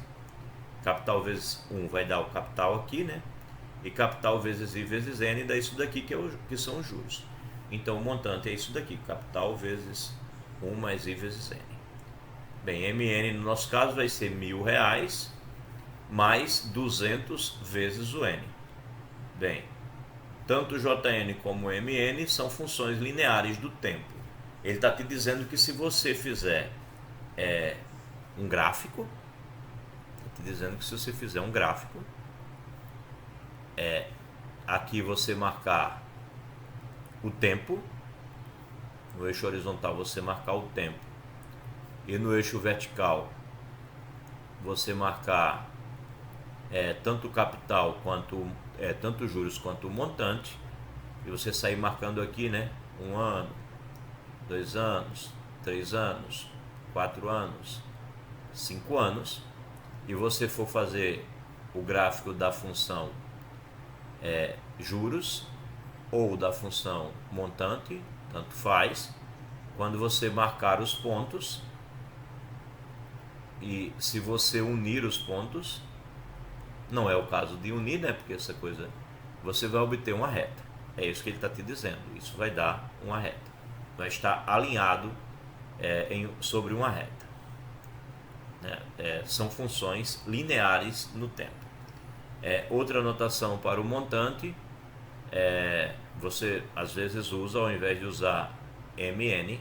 Capital vezes 1 vai dar o capital aqui, né? E capital vezes I vezes N dá isso daqui, que são os juros. Então o montante é isso daqui, capital vezes 1 mais I vezes N. Bem, MN no nosso caso vai ser R$1.000 mais 200 vezes o N. Bem, tanto o JN como o MN são funções lineares do tempo. Ele está te dizendo que se você fizer um gráfico, aqui você marcar o tempo, no eixo horizontal você marcar o tempo, e no eixo vertical você marcar tanto o capital quanto tanto os juros quanto o montante, e você sair marcando aqui, né? 1 ano, 2 anos, 3 anos, 4 anos, 5 anos, e você for fazer o gráfico da função juros ou da função montante, tanto faz, quando você marcar os pontos. E se você unir os pontos, não é o caso de unir, né? Porque essa coisa, você vai obter uma reta. É isso que ele está te dizendo. Isso vai dar uma reta. Vai estar alinhado sobre uma reta. Né? São funções lineares no tempo. Outra notação para o montante, você às vezes usa, ao invés de usar MN,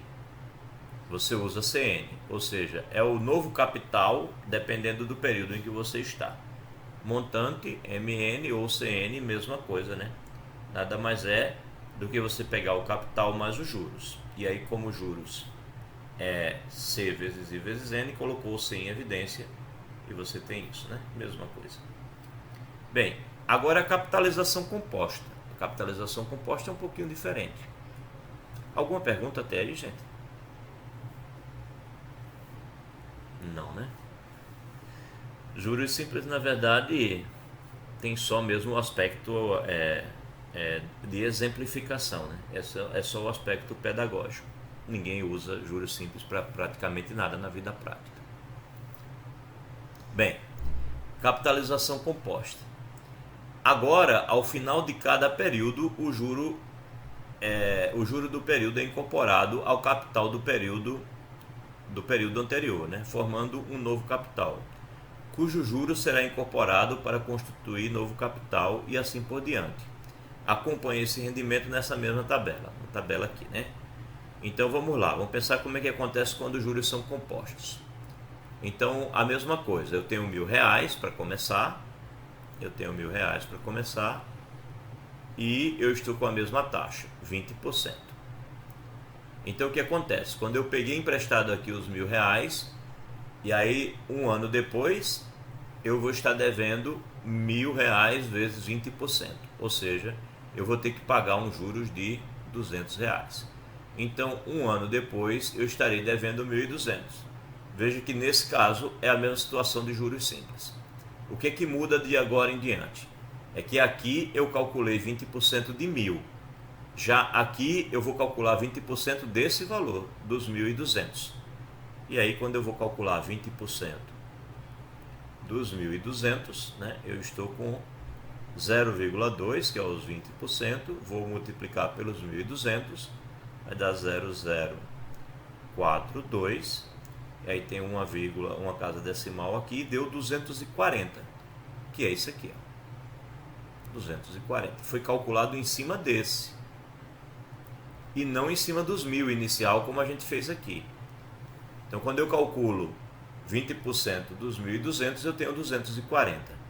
você usa CN, ou seja, é o novo capital dependendo do período em que você está. Montante, MN ou CN, mesma coisa, né? Nada mais é do que você pegar o capital mais os juros. E aí, como juros é C vezes I vezes N, colocou C em evidência e você tem isso, né? Mesma coisa. Bem, agora a capitalização composta. A capitalização composta é um pouquinho diferente. Alguma pergunta até aí, gente? Não, né? Juros simples, na verdade, tem só mesmo o aspecto de exemplificação, né? É só o aspecto pedagógico. Ninguém usa juros simples para praticamente nada na vida prática. Bem, capitalização composta. Agora, ao final de cada período, o juro do período é incorporado ao capital do período anterior, né? Formando um novo capital, cujo juro será incorporado para constituir novo capital e assim por diante. Acompanhe esse rendimento nessa mesma tabela, na tabela aqui, né? Então vamos lá, vamos pensar como é que acontece quando os juros são compostos. Então a mesma coisa, eu tenho R$1.000 para começar, e eu estou com a mesma taxa, 20%. Então o que acontece? Quando eu peguei emprestado aqui os R$1.000, e aí um ano depois eu vou estar devendo R$1.000 vezes 20%, ou seja, eu vou ter que pagar uns juros de R$200. Então um ano depois eu estarei devendo 1.200. Veja que nesse caso é a mesma situação de juros simples. O que é que muda de agora em diante? É que aqui eu calculei 20% de 1.000. Já aqui eu vou calcular 20% desse valor, dos 1.200. E aí quando eu vou calcular 20% dos 1.200, né, eu estou com 0,2, que é os 20%, vou multiplicar pelos 1.200, vai dar 0,042, e aí tem uma vírgula, uma casa decimal aqui, e deu 240, que é isso aqui, ó. 240. Foi calculado em cima desse, e não em cima dos 1.000 inicial, como a gente fez aqui. Então, quando eu calculo 20% dos 1.200, eu tenho 240.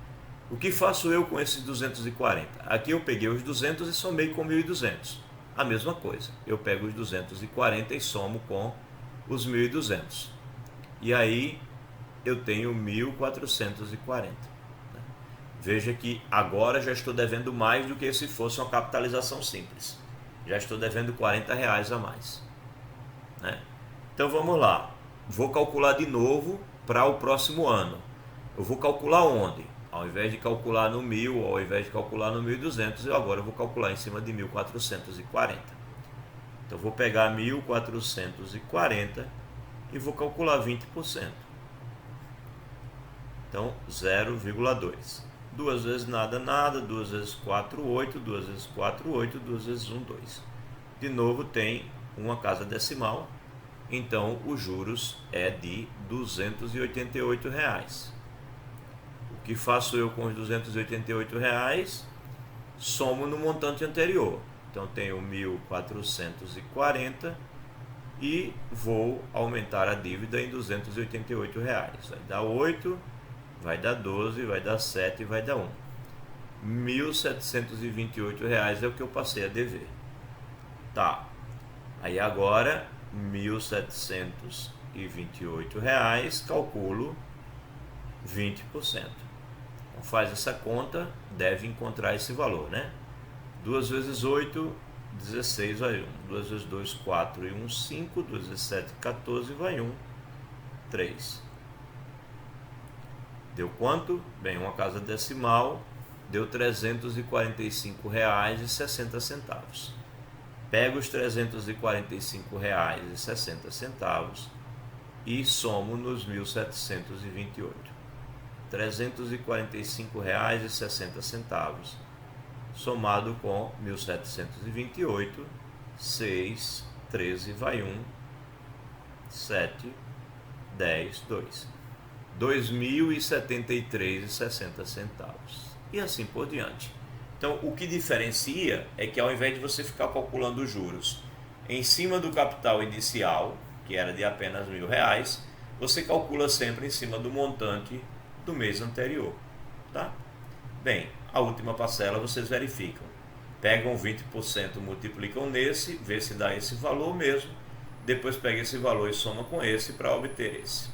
O que faço eu com esses 240? Aqui eu peguei os 200 e somei com 1.200. A mesma coisa. Eu pego os 240 e somo com os 1.200. E aí eu tenho 1.440. Veja que agora já estou devendo mais do que se fosse uma capitalização simples. Já estou devendo R$40 a mais, né? Então vamos lá. Vou calcular de novo para o próximo ano. Eu vou calcular onde? Ao invés de calcular no 1.000, ao invés de calcular no 1.200, eu agora vou calcular em cima de 1.440. Então vou pegar 1.440 e vou calcular 20%. Então 0,2. 2 vezes nada, nada, 2 vezes 4, 8, 2 vezes 4, 8, 2 vezes 1, 2. De novo tem uma casa decimal, então os juros é de R$288. O que faço eu com os R$288? Somo no montante anterior. Então tenho 1.440 e vou aumentar a dívida em R$288. Vai dar 8, vai dar 12, vai dar 7 e vai dar 1. R$1.728 é o que eu passei a dever. Tá. Aí agora, R$1.728, calculo 20%. Então faz essa conta, deve encontrar esse valor, né? 2 vezes 8, 16 vai 1. 2 vezes 2, 4 e 1, 5. 2 vezes 7, 14 vai 1, 3. Deu quanto? Bem, uma casa decimal deu R$ 345,60. Pego os R$ 345,60 e somo nos 1.728. R$ 345,60 somado com 1.728, 6, 13, vai 1, 7, 10, 2. R$ 2.073,60. E assim por diante. Então, o que diferencia é que ao invés de você ficar calculando os juros em cima do capital inicial, que era de apenas R$ 1.000, você calcula sempre em cima do montante do mês anterior. Tá? Bem, a última parcela vocês verificam. Pegam 20%, multiplicam nesse, vê se dá esse valor mesmo. Depois pega esse valor e soma com esse para obter esse.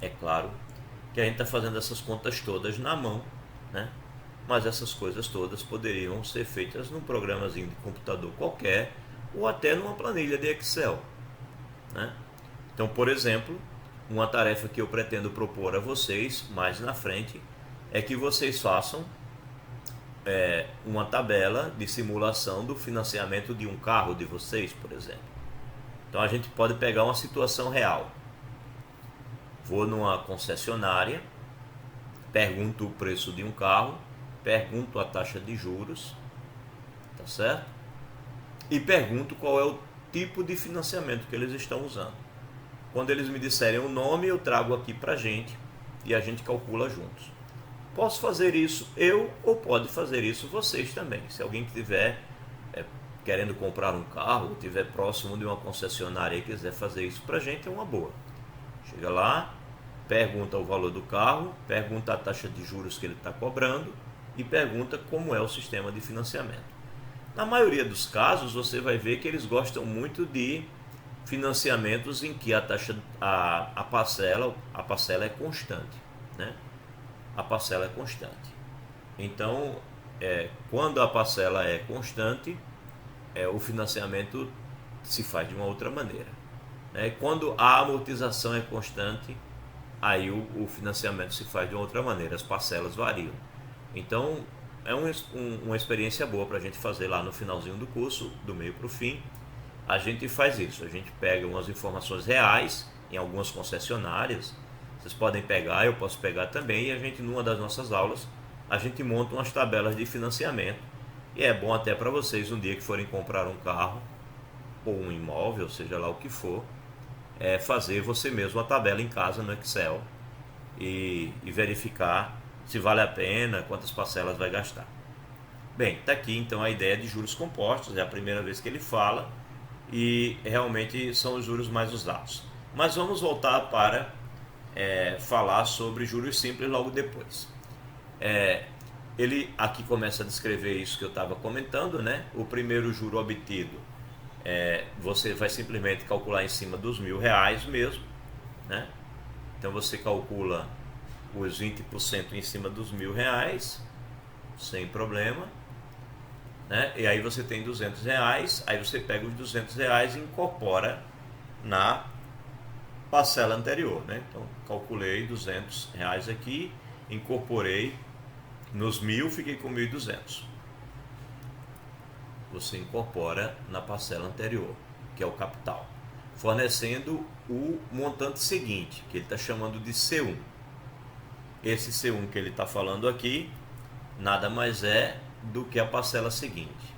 É claro que a gente está fazendo essas contas todas na mão, né? Mas essas coisas todas poderiam ser feitas num programazinho de computador qualquer ou até numa planilha de Excel, né? Então, por exemplo, uma tarefa que eu pretendo propor a vocês mais na frente é que vocês façam uma tabela de simulação do financiamento de um carro de vocês, por exemplo. Então a gente pode pegar uma situação real. Vou numa concessionária, pergunto o preço de um carro, pergunto a taxa de juros, tá certo? E pergunto qual é o tipo de financiamento que eles estão usando. Quando eles me disserem o nome, eu trago aqui pra gente e a gente calcula juntos. Posso fazer isso eu ou pode fazer isso vocês também. Se alguém que tiver querendo comprar um carro, ou estiver próximo de uma concessionária e quiser fazer isso pra gente, é uma boa. Chega lá, pergunta o valor do carro, pergunta a taxa de juros que ele está cobrando e pergunta como é o sistema de financiamento. Na maioria dos casos, você vai ver que eles gostam muito de financiamentos em que a parcela é constante, né? A parcela é constante. Então, quando a parcela é constante, o financiamento se faz de uma outra maneira. Quando a amortização é constante, aí o financiamento se faz de uma outra maneira, as parcelas variam. Então, é uma experiência boa para a gente fazer lá no finalzinho do curso, do meio para o fim. A gente faz isso, a gente pega umas informações reais em algumas concessionárias. Vocês podem pegar, eu posso pegar também, e a gente, numa das nossas aulas, a gente monta umas tabelas de financiamento. E é bom até para vocês, no dia que forem comprar um carro ou um imóvel, seja lá o que for, fazer você mesmo a tabela em casa no Excel e verificar se vale a pena, quantas parcelas vai gastar. Bem, está aqui então a ideia de juros compostos, é a primeira vez que ele fala e realmente são os juros mais usados. Mas vamos voltar para falar sobre juros simples logo depois. Ele aqui começa a descrever isso que eu estava comentando, né? O primeiro juro obtido, você vai simplesmente calcular em cima dos R$ 1.000 mesmo, né? Então você calcula os 20% em cima dos R$ 1.000, sem problema, né? E aí você tem R$ 200, aí você pega os R$ 200 e incorpora na parcela anterior, né? Então calculei R$ 200 aqui, incorporei nos 1.000, fiquei com 1.200. Você incorpora na parcela anterior, que é o capital, fornecendo o montante seguinte, que ele está chamando de C1. Esse C1 que ele está falando aqui nada mais é do que a parcela seguinte.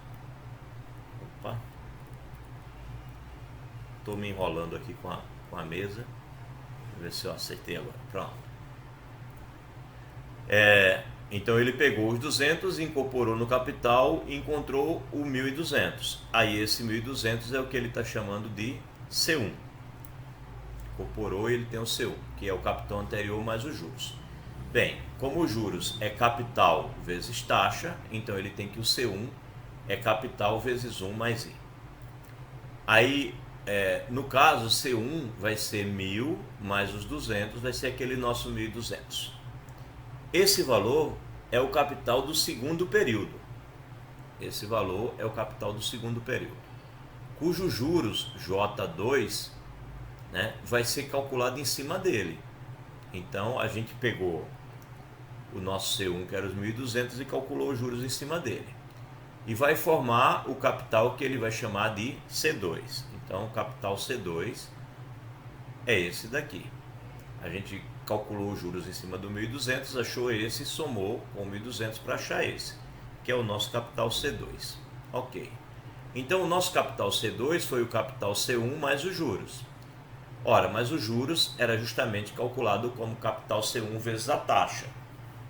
Opa, estou me enrolando aqui com a mesa. Deixa eu ver se eu acertei agora. Pronto. Então ele pegou os 200, incorporou no capital e encontrou o 1.200. Aí esse 1.200 é o que ele está chamando de C1. Incorporou e ele tem o C1, que é o capital anterior mais os juros. Bem, como os juros é capital vezes taxa, então ele tem que o C1 é capital vezes 1 mais I. Aí, no caso, C1 vai ser 1.000 mais os 200, vai ser aquele nosso 1.200. Esse valor é o capital do segundo período. Esse valor é o capital do segundo período, cujos juros J2, né, vai ser calculado em cima dele. Então a gente pegou o nosso C1, que era os 1.200, e calculou os juros em cima dele. E vai formar o capital que ele vai chamar de C2. Então, o capital C2 é esse daqui. A gente calculou os juros em cima do 1.200, achou esse e somou com 1.200 para achar esse, que é o nosso capital C2. Ok. Então, o nosso capital C2 foi o capital C1 mais os juros. Ora, mas os juros era justamente calculado como capital C1 vezes a taxa.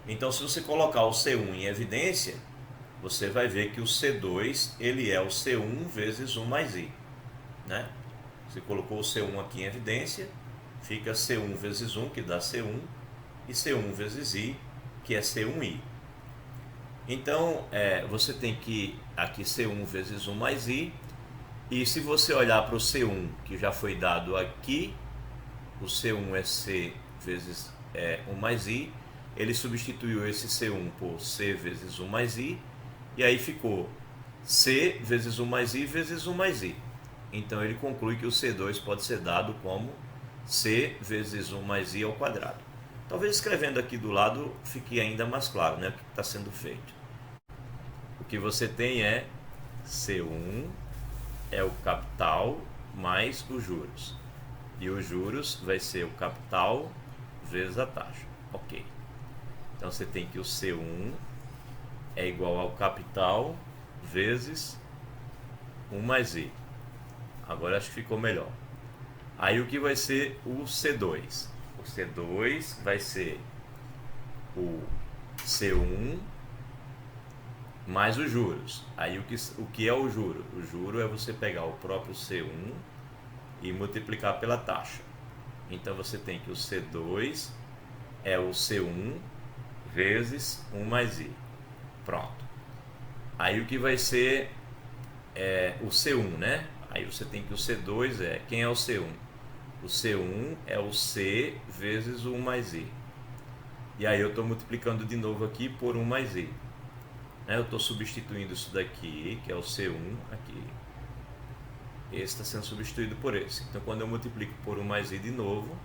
Então, se você colocar o C1 em evidência, você vai ver que o C2 ele é o C1 vezes 1 mais I. Né? Você colocou o C1 aqui em evidência, fica C1 vezes 1, que dá C1, e C1 vezes I, que é C1I. Então, você tem que aqui C1 vezes 1 mais I, e se você olhar para o C1, que já foi dado aqui, o C1 é C vezes 1 mais I, ele substituiu esse C1 por C vezes 1 mais I, e aí ficou C vezes 1 mais I vezes 1 mais I. Então ele conclui que o C2 pode ser dado como C vezes 1 mais I ao quadrado. Talvez escrevendo aqui do lado fique ainda mais claro, né, o que está sendo feito. O que você tem é C1 é o capital mais os juros. E os juros vai ser o capital vezes a taxa. Ok. Então você tem que o C1 é igual ao capital vezes 1 mais I. Agora acho que ficou melhor. Aí o que vai ser o C2? O C2 vai ser o C1 mais os juros. Aí o que é o juro? O juro é você pegar o próprio C1 e multiplicar pela taxa. Então você tem que o C2 é o C1 vezes 1 mais I. Pronto. Aí o que vai ser o C1, né? Aí você tem que o C2 quem é o C1? O C1 é o C vezes 1 mais I. E aí eu estou multiplicando de novo aqui por 1 mais I. Eu estou substituindo isso daqui, que é o C1 aqui. Esse está sendo substituído por esse. Então quando eu multiplico por 1 mais I de novo,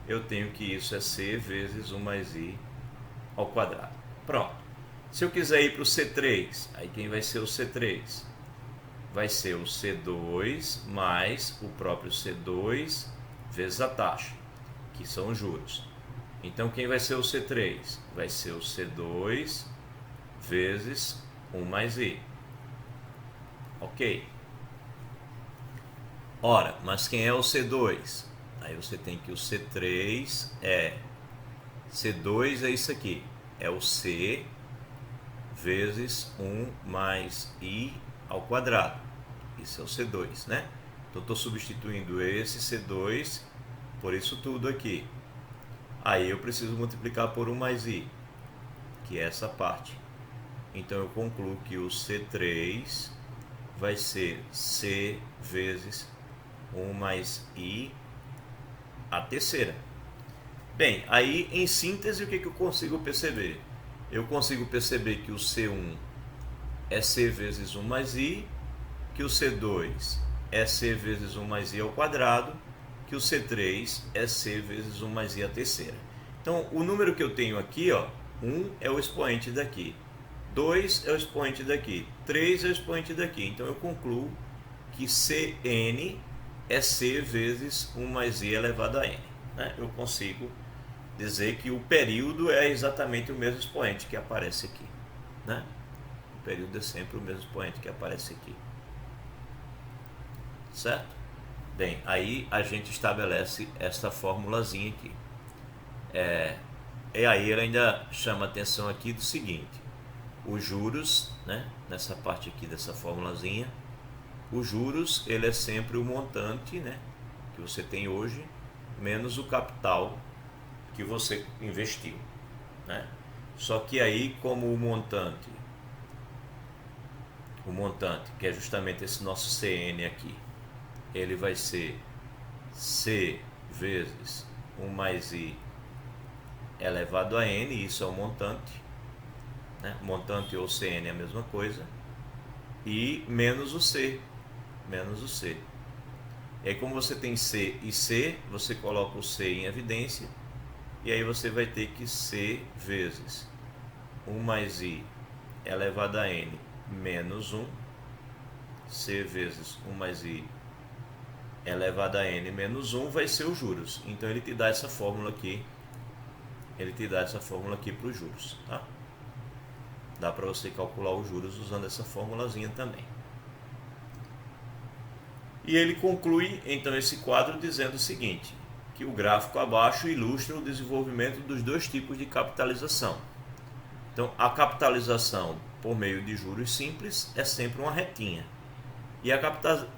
eu tenho que isso é C vezes 1 mais I ao quadrado. Pronto. Se eu quiser ir para o C3, aí quem vai ser o C3? Vai ser o C2 mais o próprio C2 vezes a taxa, que são os juros. Então quem vai ser o C3? Vai ser o C2 vezes 1 mais I. Ok. Ora, mas quem é o C2? Aí você tem que o C3 C2 é isso aqui. É o C vezes 1 mais I ao quadrado. Isso é o C2, né? Então estou substituindo esse C2 por isso tudo aqui. Aí eu preciso multiplicar por 1 mais I, que é essa parte. Então eu concluo que o C3 vai ser C vezes 1 mais I a terceira. Bem, aí em síntese o que eu consigo perceber? Eu consigo perceber que o C1 é C vezes 1 mais I, que o C2 é C vezes 1 mais I ao quadrado, que o C3 é C vezes 1 mais I a terceira. Então o número que eu tenho aqui, 1 é o expoente daqui, 2 é o expoente daqui, 3 é o expoente daqui. Então eu concluo que Cn é C vezes 1 mais I elevado a N. Eu consigo dizer que o período é exatamente o mesmo expoente que aparece aqui. O período é sempre o mesmo expoente que aparece aqui. Certo? Bem, aí a gente estabelece esta formulazinha aqui. E aí ele ainda chama a atenção aqui do seguinte: os juros, nessa parte aqui dessa formulazinha, os juros ele é sempre o montante, que você tem hoje, menos o capital que você investiu. Só que aí, como o montante, que é justamente esse nosso CN aqui, ele vai ser C vezes 1 mais I elevado a N, isso é o montante, montante ou CN é a mesma coisa, e menos o C, E aí como você tem C e C, você coloca o C em evidência, E aí você vai ter que C vezes 1 mais I elevado a N menos 1, C vezes 1 mais I elevado a N menos 1 vai ser os juros. Então ele te dá essa fórmula aqui, para os juros, tá? Dá para você calcular os juros usando essa formulazinha também. E ele conclui então esse quadro dizendo o seguinte, que o gráfico abaixo ilustra o desenvolvimento dos dois tipos de capitalização. Então, a capitalização por meio de juros simples é sempre uma retinha. E a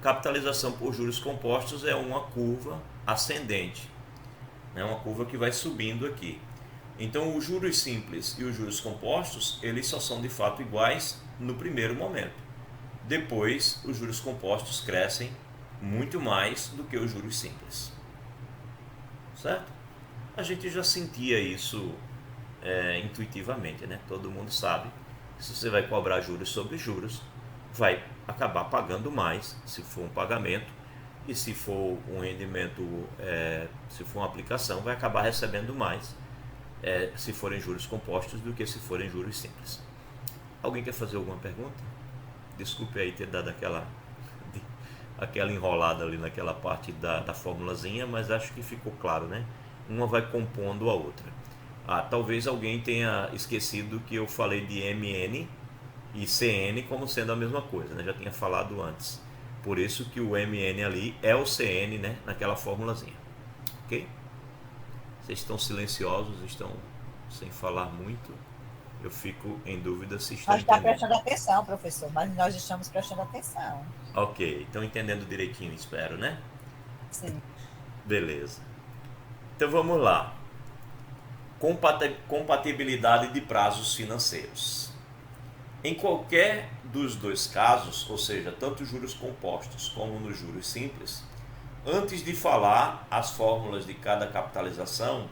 capitalização por juros compostos é uma curva ascendente. É uma curva que vai subindo aqui. Então, os juros simples e os juros compostos, eles só são de fato iguais no primeiro momento. Depois, os juros compostos crescem muito mais do que os juros simples. Certo? A gente já sentia isso intuitivamente, né? Todo mundo sabe que se você vai cobrar juros sobre juros, vai acabar pagando mais se for um pagamento, e se for um rendimento, se for uma aplicação, vai acabar recebendo mais se forem juros compostos do que se forem juros simples. Alguém quer fazer alguma pergunta? Desculpe aí ter dado aquela enrolada ali naquela parte da formulazinha, mas acho que ficou claro, né? Uma vai compondo a outra. Talvez alguém tenha esquecido que eu falei de MN e CN como sendo a mesma coisa, né? Já tinha falado antes. Por isso que o MN ali é o CN, né? Naquela formulazinha. Ok? Vocês estão silenciosos, estão sem falar muito. Eu fico em dúvida se estão Nós estamos entendendo. prestando atenção, professor, mas nós estamos prestando atenção. Ok, estão entendendo direitinho, espero, né? Sim. Beleza. Então vamos lá. Compatibilidade de prazos financeiros. Em qualquer dos dois casos, ou seja, tanto juros compostos como nos juros simples, antes de falar as fórmulas de cada capitalização,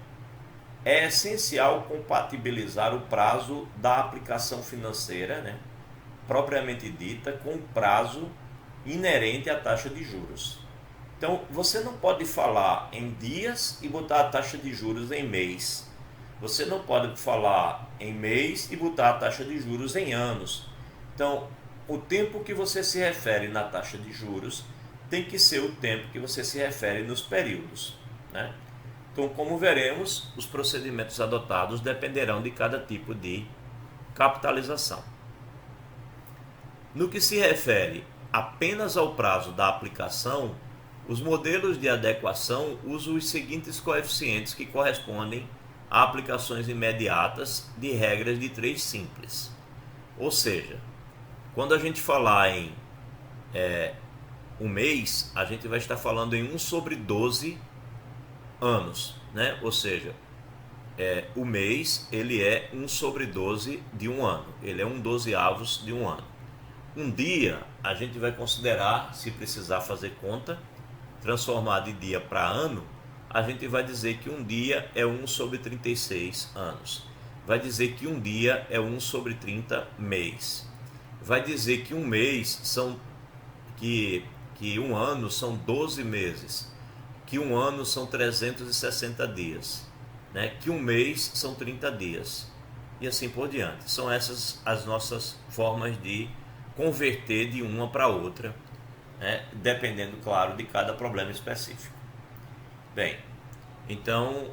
é essencial compatibilizar o prazo da aplicação financeira, né, propriamente dita, com o prazo inerente à taxa de juros. Então, você não pode falar em dias e botar a taxa de juros em mês. Você não pode falar em mês e botar a taxa de juros em anos. Então, o tempo que você se refere na taxa de juros tem que ser o tempo que você se refere nos períodos, né? Então, como veremos, os procedimentos adotados dependerão de cada tipo de capitalização. No que se refere apenas ao prazo da aplicação, os modelos de adequação usam os seguintes coeficientes que correspondem a aplicações imediatas de regras de 3 simples. Ou seja, quando a gente falar em um mês, a gente vai estar falando em 1 sobre 12 anos, né? Ou seja, o mês ele é 1 sobre 12 de um ano, ele é 1/12 de um ano. Um dia a gente vai considerar, se precisar fazer conta, transformar de dia para ano, a gente vai dizer que um dia é 1 sobre 36 anos. Vai dizer que um dia é 1 sobre 30 mês. Vai dizer que um mês que um ano são 12 meses. Que um ano são 360 dias. Né? Que um mês são 30 dias. E assim por diante. São essas as nossas formas de converter de uma para outra, né? Dependendo, claro, de cada problema específico. Bem, então,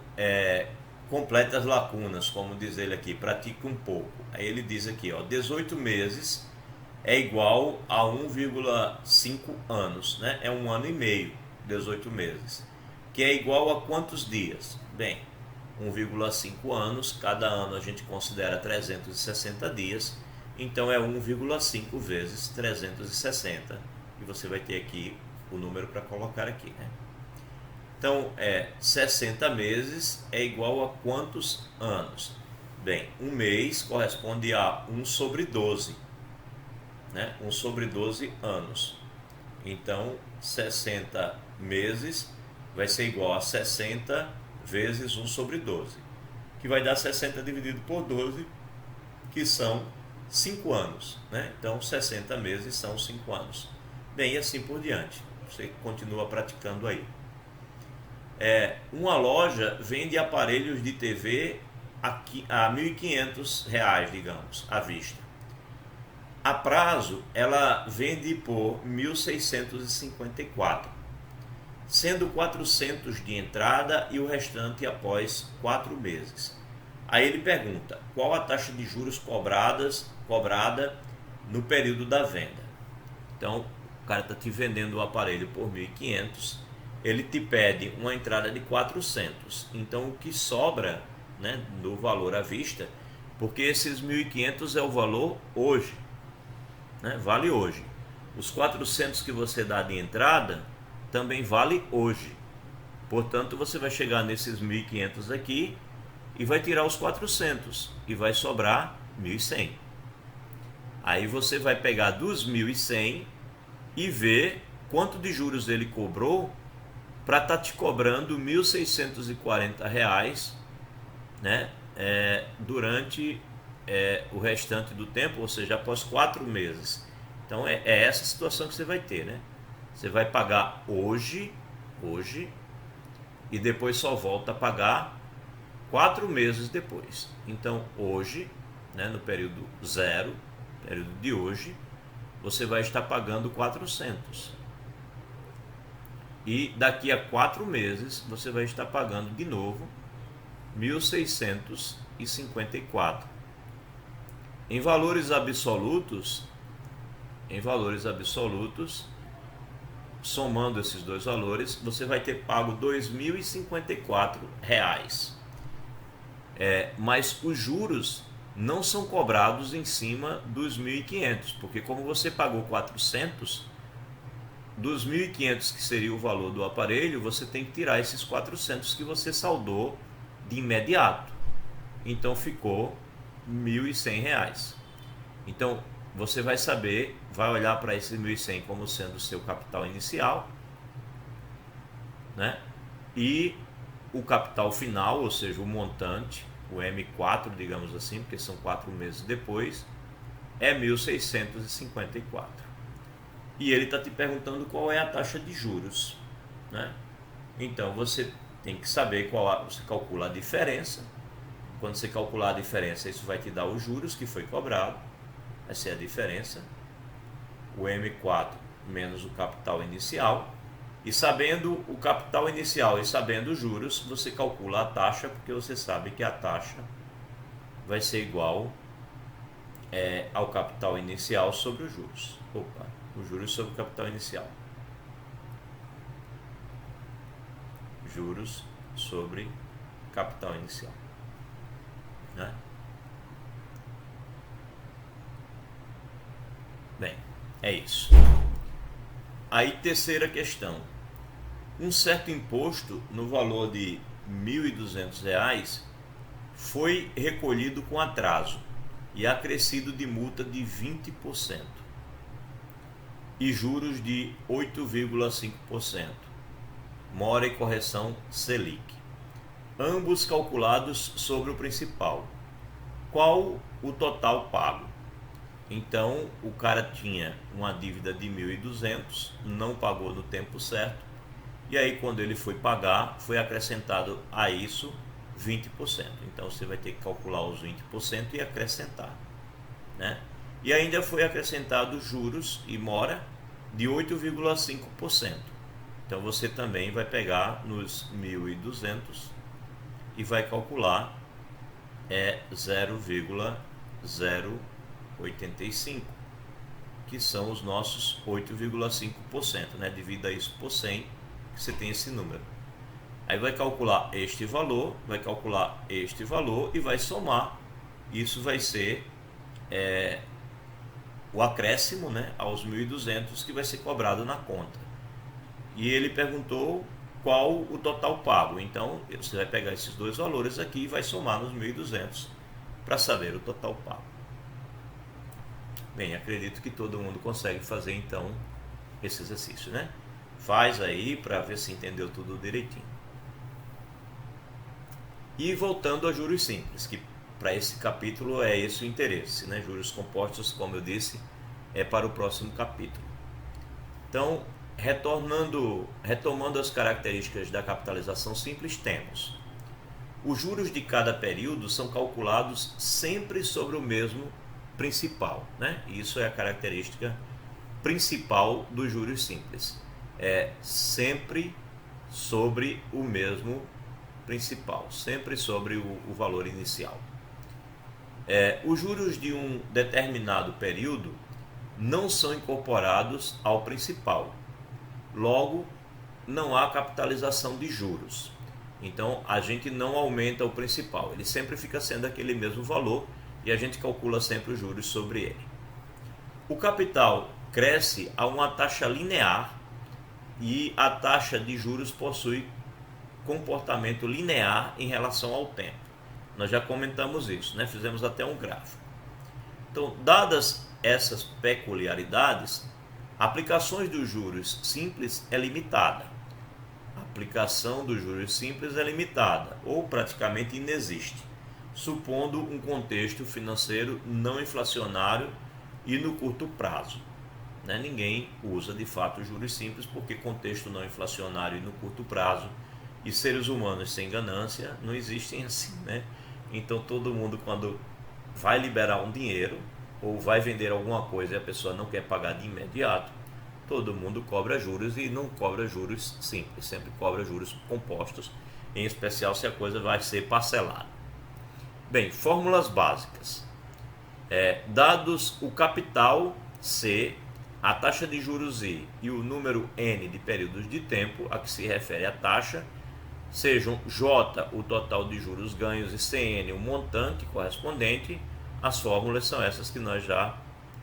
completa as lacunas, como diz ele aqui, pratique um pouco. Aí ele diz aqui, 18 meses é igual a 1,5 anos, né? É 1 ano e meio, 18 meses. Que é igual a quantos dias? Bem, 1,5 anos, cada ano a gente considera 360 dias, então é 1,5 vezes 360, e você vai ter aqui o número para colocar aqui, né? Então, 60 meses é igual a quantos anos? Bem, um mês corresponde a 1 sobre 12, né? 1 sobre 12 anos. Então, 60 meses vai ser igual a 60 vezes 1 sobre 12, que vai dar 60 dividido por 12, que são 5 anos, né? Então, 60 meses são 5 anos. Bem, e assim por diante. Você continua praticando aí. Uma loja vende aparelhos de TV a R$ 1.500, digamos, à vista. A prazo, ela vende por 1.654, sendo 400 de entrada e o restante após 4 meses. Aí ele pergunta, qual a taxa de juros cobrada no período da venda? Então, o cara está te vendendo o aparelho por 1.500, ele te pede uma entrada de 400. Então, o que sobra, né, do valor à vista, porque esses 1.500 é o valor hoje, né, vale hoje. Os 400 que você dá de entrada também vale hoje. Portanto, você vai chegar nesses 1.500 aqui e vai tirar os 400 e vai sobrar 1.100. Aí você vai pegar dos 1.100 e ver quanto de juros ele cobrou para estar te cobrando R$ 1.640, né, durante o restante do tempo, ou seja, após 4 meses. Então é essa situação que você vai ter, né? Você vai pagar hoje e depois só volta a pagar 4 meses depois. Então hoje, né, no período zero, período de hoje, você vai estar pagando 400. E daqui a 4 meses você vai estar pagando de novo 1.654. Em valores absolutos, somando esses dois valores, você vai ter pago R$ 2.054. Mas os juros não são cobrados em cima dos 1.500, porque como você pagou 400, dos 1.500 que seria o valor do aparelho, você tem que tirar esses 400 que você saldou de imediato. Então ficou R$ 1.100. Então você vai saber, vai olhar para esse 1.100 como sendo o seu capital inicial, né? E o capital final, ou seja, o montante, o M4, digamos assim, porque são 4 meses depois, é 1.654. E ele está te perguntando qual é a taxa de juros, né? Então você tem que saber você calcula a diferença. Quando você calcular a diferença, isso vai te dar os juros que foi cobrado. Essa é a diferença. O M4 menos o capital inicial. E sabendo o capital inicial e sabendo os juros, você calcula a taxa, porque você sabe que a taxa vai ser igual ao capital inicial sobre os juros. Os juros sobre o capital inicial. Juros sobre capital inicial, né? Bem, é isso. Aí, terceira questão. Um certo imposto no valor de R$ 1.200 foi recolhido com atraso e acrescido de multa de 20% e juros de 8,5%, mora e correção Selic, ambos calculados sobre o principal. Qual o total pago? Então o cara tinha uma dívida de 1.200, não pagou no tempo certo, e aí quando ele foi pagar, foi acrescentado a isso 20%. Então você vai ter que calcular os 20% e acrescentar, né? E ainda foi acrescentado juros e mora de 8,5%. Então você também vai pegar nos 1.200 e vai calcular 0,085, que são os nossos 8,5%, né? Divida isso por 100, que você tem esse número. Aí vai calcular este valor, vai calcular este valor e vai somar. Isso vai ser o acréscimo, né, aos 1.200 que vai ser cobrado na conta. E ele perguntou qual o total pago. Então você vai pegar esses dois valores aqui e vai somar nos 1.200 para saber o total pago. Bem, acredito que todo mundo consegue fazer então esse exercício, né? Faz aí para ver se entendeu tudo direitinho. E voltando a juros simples, que para esse capítulo é esse o interesse, né? Juros compostos, como eu disse, é para o próximo capítulo. Então, retomando as características da capitalização simples, temos: os juros de cada período são calculados sempre sobre o mesmo principal, né? Isso é a característica principal dos juros simples. É sempre sobre o mesmo principal, sempre sobre o valor inicial. Os juros de um determinado período não são incorporados ao principal. Logo, não há capitalização de juros. Então, a gente não aumenta o principal. Ele sempre fica sendo aquele mesmo valor e a gente calcula sempre os juros sobre ele. O capital cresce a uma taxa linear e a taxa de juros possui comportamento linear em relação ao tempo. Nós já comentamos isso, né? Fizemos até um gráfico. Então, dadas essas peculiaridades, aplicações dos juros simples é limitada. A aplicação dos juros simples é limitada ou praticamente inexiste, supondo um contexto financeiro não inflacionário e no curto prazo. Né? Ninguém usa de fato juros simples porque contexto não inflacionário e no curto prazo e seres humanos sem ganância não existem assim, né? Então todo mundo, quando vai liberar um dinheiro ou vai vender alguma coisa e a pessoa não quer pagar de imediato, todo mundo cobra juros e não cobra juros simples, sempre cobra juros compostos, em especial se a coisa vai ser parcelada. Bem, fórmulas básicas. Dados o capital C, a taxa de juros I e o número N de períodos de tempo a que se refere a taxa, sejam J o total de juros ganhos e CN o montante correspondente, as fórmulas são essas que nós já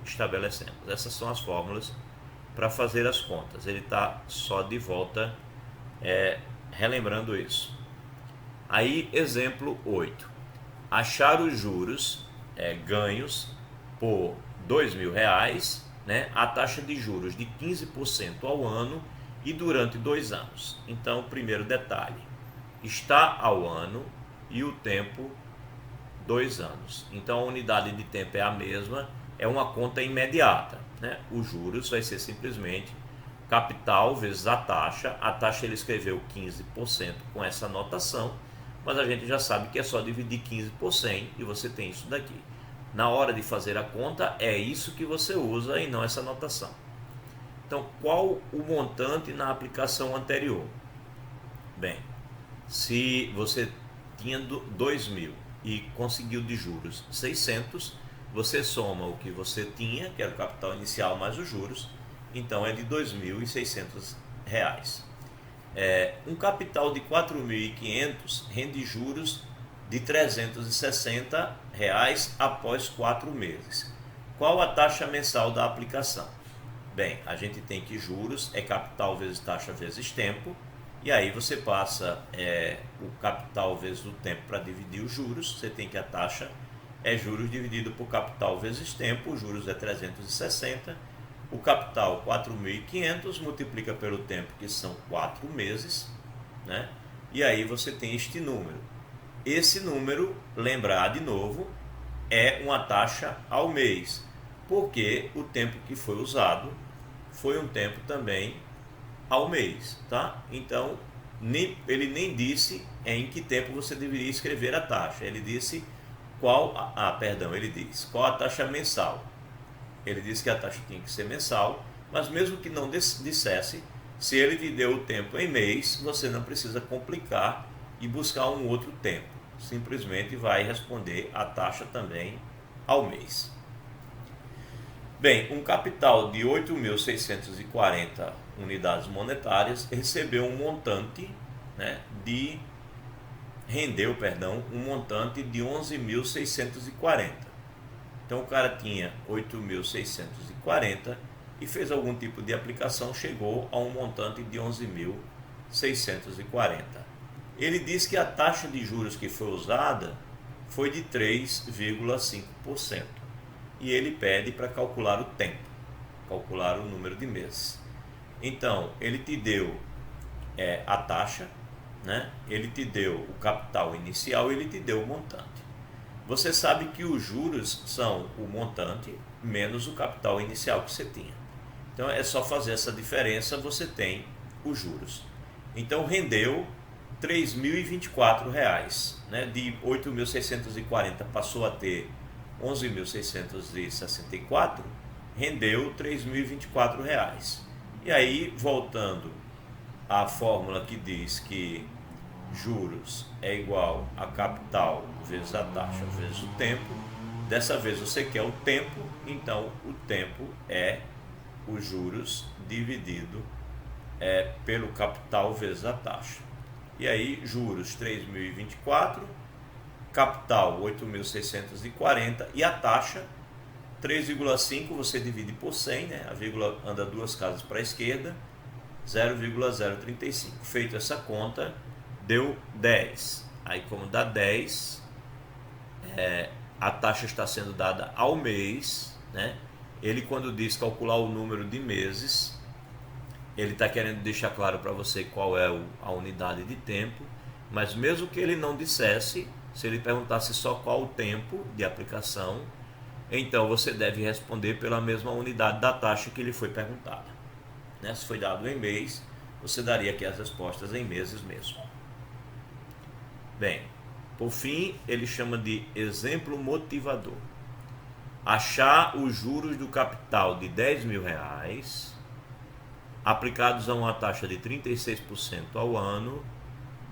estabelecemos. Essas são as fórmulas para fazer as contas. Ele está só de volta relembrando isso. Aí, exemplo 8. Achar os juros ganhos por R$2.000, né, a taxa de juros de 15% ao ano e durante 2 anos. Então, primeiro detalhe, está ao ano e o tempo 2 anos. Então, a unidade de tempo é a mesma, é uma conta imediata, né? Os juros vai ser simplesmente capital vezes a taxa ele escreveu 15% com essa notação, mas a gente já sabe que é só dividir 15 por 100 e você tem isso daqui. Na hora de fazer a conta, é isso que você usa e não essa notação. Então, qual o montante na aplicação anterior? Bem, se você tinha 2.000 e conseguiu de juros 600, você soma o que você tinha, que era o capital inicial mais os juros, então é de R$2.600. Um capital de 4.500 rende juros de R$360 após 4 meses. Qual a taxa mensal da aplicação? Bem, a gente tem que juros é capital vezes taxa vezes tempo, e aí você passa o capital vezes o tempo para dividir os juros. Você tem que a taxa é juros dividido por capital vezes tempo, os juros é 360, o capital 4.500, multiplica pelo tempo, que são 4 meses, né? E aí você tem este número. Esse número, lembrar de novo, é uma taxa ao mês, porque o tempo que foi usado foi um tempo também ao mês, tá? Então, ele nem disse em que tempo você deveria escrever a taxa. Ele disse qual a taxa mensal. Ele disse que a taxa tinha que ser mensal, mas mesmo que não dissesse, se ele te deu o tempo em mês, você não precisa complicar e buscar um outro tempo. Simplesmente vai responder a taxa também ao mês. Bem, um capital de 8.640 unidades monetárias recebeu um montante, né, rendeu um montante de 11.640. Então o cara tinha 8.640 e fez algum tipo de aplicação, chegou a um montante de 11.640. Ele diz que a taxa de juros que foi usada foi de 3,5%. E ele pede para calcular o tempo, calcular o número de meses. Então, ele te deu a taxa, né? Ele te deu o capital inicial e ele te deu o montante. Você sabe que os juros são o montante menos o capital inicial que você tinha. Então é só fazer essa diferença, você tem os juros. Então rendeu R$ 3.024, né? De 8.640 passou a ter 11.664, rendeu R$ 3.024. E aí, voltando à fórmula que diz que juros é igual a capital vezes a taxa vezes o tempo, dessa vez você quer o tempo, então o tempo é os juros dividido pelo capital vezes a taxa. E aí, juros 3.024, capital 8.640 e a taxa 3,5 você divide por 100, né? A vírgula anda duas casas para a esquerda, 0,035. Feito essa conta, deu 10. Aí, como dá 10, a taxa está sendo dada ao mês, né? Ele, quando diz calcular o número de meses, ele está querendo deixar claro para você qual é a unidade de tempo, mas mesmo que ele não dissesse, se ele perguntasse só qual o tempo de aplicação, então você deve responder pela mesma unidade da taxa que lhe foi perguntada, né? Se foi dado em mês, você daria aqui as respostas em meses mesmo. Bem, por fim, ele chama de exemplo motivador. Achar os juros do capital de R$10.000 aplicados a uma taxa de 36% ao ano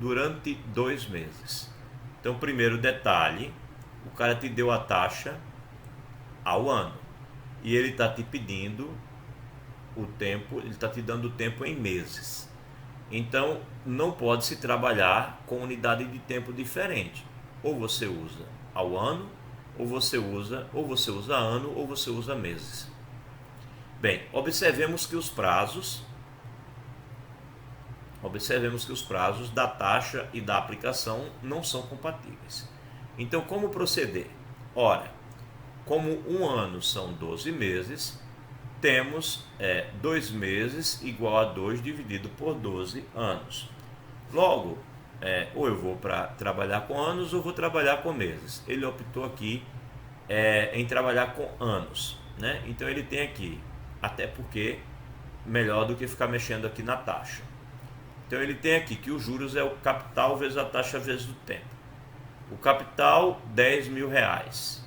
durante 2 meses. Então, primeiro detalhe, o cara te deu a taxa ao ano e ele está te pedindo o tempo, ele está te dando o tempo em meses. Então, não pode se trabalhar com unidade de tempo diferente. Ou você usa ao ano, ou você usa ano, ou você usa meses. Bem, observemos que os prazos da taxa e da aplicação não são compatíveis. Então, como proceder? Ora, como um ano são 12 meses, temos 2 meses igual a 2 dividido por 12 anos. Logo, ou eu vou para trabalhar com anos ou vou trabalhar com meses. Ele optou aqui em trabalhar com anos, né? Então ele tem aqui, até porque melhor do que ficar mexendo aqui na taxa. Então ele tem aqui que os juros é o capital vezes a taxa vezes o tempo. O capital, R$10.000,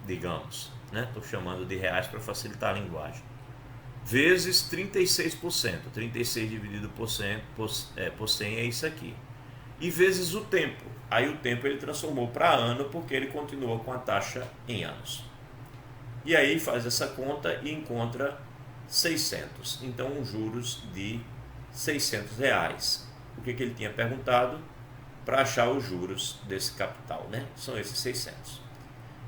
digamos, né? Estou chamando de reais para facilitar a linguagem. Vezes 36%. 36 dividido por 100 é isso aqui. E vezes o tempo. Aí o tempo ele transformou para ano porque ele continua com a taxa em anos. E aí faz essa conta e encontra 600. Então, os juros de R$600. O que ele tinha perguntado para achar os juros desse capital, né? São esses 600.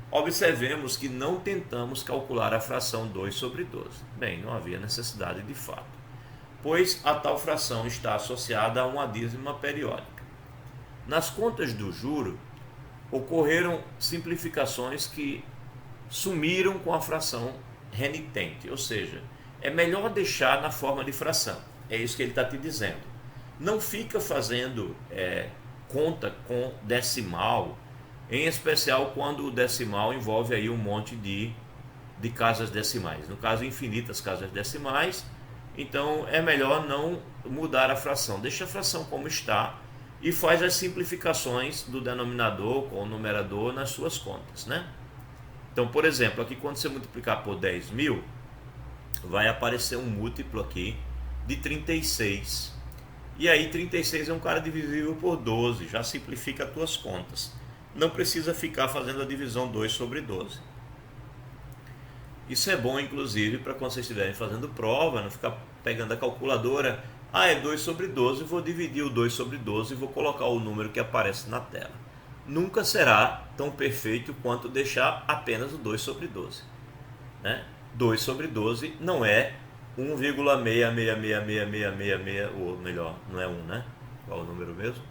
Observemos que não tentamos calcular a fração 2 sobre 12. Bem, não havia necessidade de fato, pois a tal fração está associada a uma dízima periódica. Nas contas do juro, ocorreram simplificações que sumiram com a fração renitente, ou seja, é melhor deixar na forma de fração. É isso que ele está te dizendo. Não fica fazendo conta com decimal, em especial quando o decimal envolve aí um monte de casas decimais. No caso, infinitas casas decimais. Então, é melhor não mudar a fração. Deixa a fração como está e faz as simplificações do denominador com o numerador nas suas contas, né? Então, por exemplo, aqui quando você multiplicar por 10.000, vai aparecer um múltiplo aqui de 36. E aí 36 é um cara divisível por 12, já simplifica as tuas contas. Não precisa ficar fazendo a divisão 2 sobre 12. Isso é bom, inclusive, para quando vocês estiverem fazendo prova, não ficar pegando a calculadora. É 2 sobre 12, vou dividir o 2 sobre 12 e vou colocar o número que aparece na tela. Nunca será tão perfeito quanto deixar apenas o 2 sobre 12. Né? 2 sobre 12 não é 1,6666666, ou melhor, não é 1, né? Qual é o número mesmo?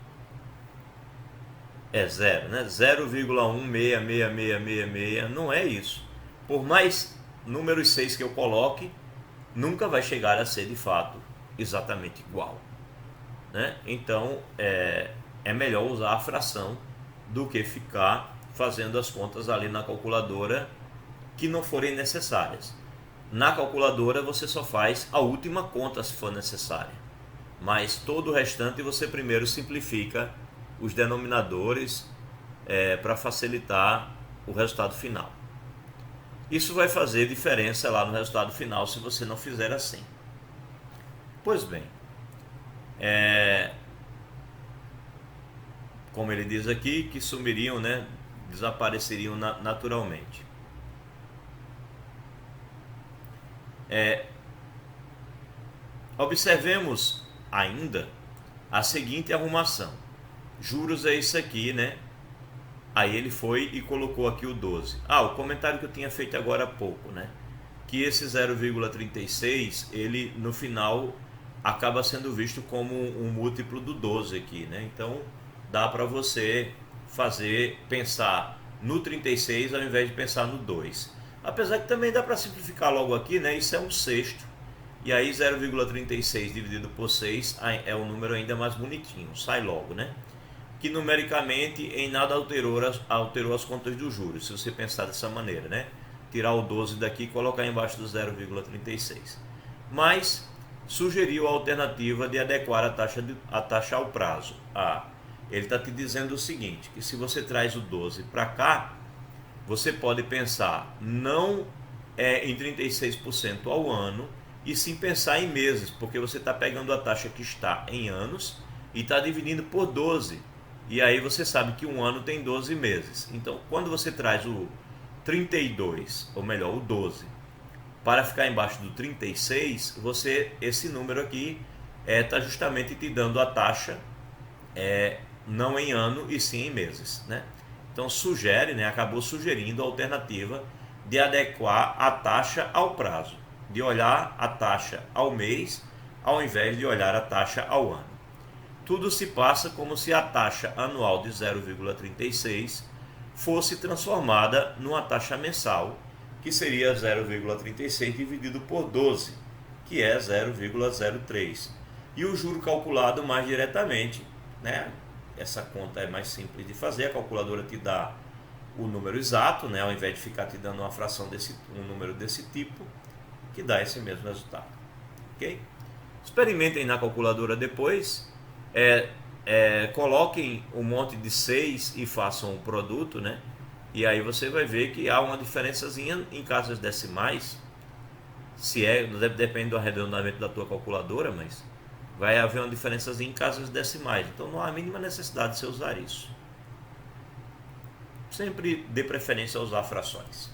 É 0, né? 0,1666666, não é isso. Por mais números 6 que eu coloque, nunca vai chegar a ser de fato exatamente igual, né? Então é melhor usar a fração do que ficar fazendo as contas ali na calculadora que não forem necessárias. Na calculadora você só faz a última conta se for necessária, mas todo o restante você primeiro simplifica os denominadores para facilitar o resultado final. Isso vai fazer diferença lá no resultado final se você não fizer assim. Pois bem, como ele diz aqui, que sumiriam, né, desapareceriam naturalmente. Observemos ainda a seguinte arrumação. Juros é isso aqui, né? Aí ele foi e colocou aqui o 12. O comentário que eu tinha feito agora há pouco, né? Que esse 0,36, ele no final acaba sendo visto como um múltiplo do 12 aqui, né? Então dá para você pensar no 36 ao invés de pensar no 2. Apesar que também dá para simplificar logo aqui, né? Isso é um sexto. E aí 0,36 dividido por 6 é um número ainda mais bonitinho, sai logo, né? Que numericamente em nada alterou as contas dos juros, se você pensar dessa maneira, né? Tirar o 12 daqui e colocar embaixo do 0,36. Mas sugeriu a alternativa de adequar a taxa ao prazo. Ele está te dizendo o seguinte, que se você traz o 12 para cá, você pode pensar não em 36% ao ano, e sim pensar em meses, porque você está pegando a taxa que está em anos e está dividindo por 12. E aí você sabe que um ano tem 12 meses. Então, quando você traz o 32, ou melhor, o 12, para ficar embaixo do 36, esse número aqui está justamente te dando a taxa não em ano e sim em meses, né? Então acabou sugerindo a alternativa de adequar a taxa ao prazo, de olhar a taxa ao mês ao invés de olhar a taxa ao ano. Tudo se passa como se a taxa anual de 0,36 fosse transformada numa taxa mensal, que seria 0,36 dividido por 12, que é 0,03. E o juro calculado mais diretamente, né? Essa conta é mais simples de fazer, a calculadora te dá o número exato, né? Ao invés de ficar te dando uma fração um número desse tipo, que dá esse mesmo resultado. Ok? Experimentem na calculadora depois. Coloquem um monte de 6 e façam um produto, né? E aí você vai ver que há uma diferençazinha em casas decimais. Depende do arredondamento da tua calculadora, mas vai haver uma diferençazinha em casas decimais. Então não há a mínima necessidade de você usar isso. Sempre dê preferência a usar frações.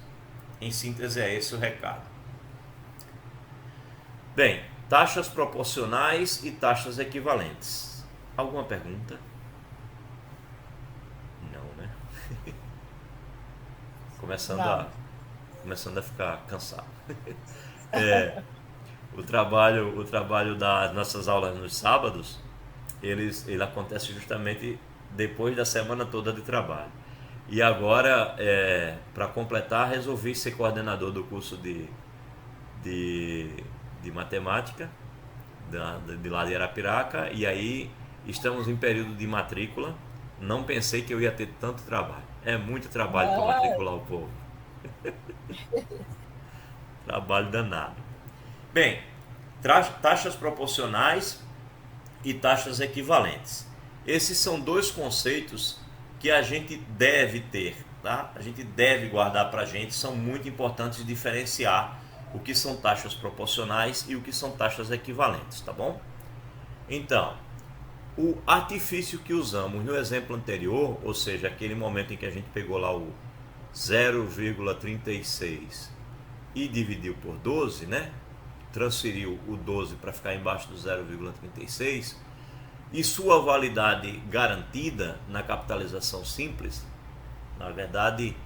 Em síntese, é esse o recado. Bem, taxas proporcionais e taxas equivalentes. Alguma pergunta? Não, né? Começando a ficar cansado. O trabalho das nossas aulas nos sábados, ele acontece justamente depois da semana toda de trabalho. E agora, para completar, resolvi ser coordenador do curso de matemática de lá de Arapiraca, e aí estamos em período de matrícula. Não pensei que eu ia ter tanto trabalho. É muito trabalho para matricular o povo. Trabalho danado. Bem, taxas proporcionais e taxas equivalentes. Esses são dois conceitos que a gente deve ter, tá? A gente deve guardar para a gente. São muito importantes diferenciar o que são taxas proporcionais e o que são taxas equivalentes, tá bom? Então, o artifício que usamos no exemplo anterior, ou seja, aquele momento em que a gente pegou lá o 0,36 e dividiu por 12, né? Transferiu o 12 para ficar embaixo do 0,36, e sua validade garantida na capitalização simples, na verdade,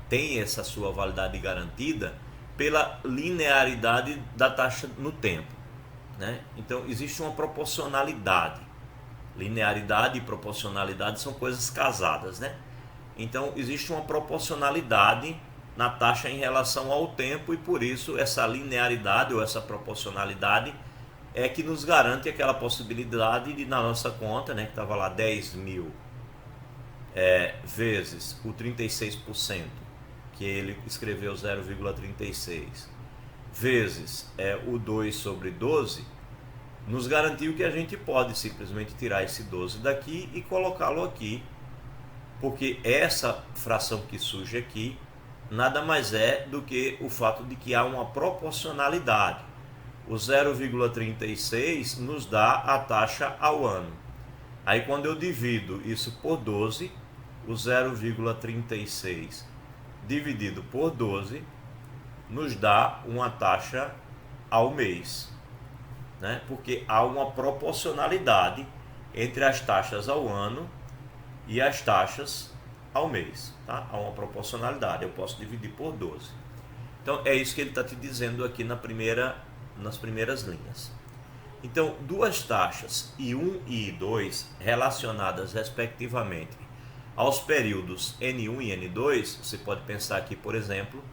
tem essa sua validade garantida pela linearidade da taxa no tempo, né? Então existe uma proporcionalidade. Linearidade e proporcionalidade são coisas casadas, né? Então existe uma proporcionalidade na taxa em relação ao tempo, e por isso essa linearidade ou essa proporcionalidade é que nos garante aquela possibilidade de, na nossa conta, né, que estava lá 10 mil vezes o 36%, que ele escreveu 0,36, vezes o 2 sobre 12, nos garantiu que a gente pode simplesmente tirar esse 12 daqui e colocá-lo aqui, porque essa fração que surge aqui nada mais é do que o fato de que há uma proporcionalidade. O 0,36 nos dá a taxa ao ano. Aí quando eu divido isso por 12, o 0,36 dividido por 12 nos dá uma taxa ao mês, né? Porque há uma proporcionalidade entre as taxas ao ano e as taxas ao mês, tá? Há uma proporcionalidade, eu posso dividir por 12. Então é isso que ele está te dizendo aqui nas primeiras linhas. Então, duas taxas I1 e I2 relacionadas respectivamente aos períodos N1 e N2, você pode pensar aqui, por exemplo,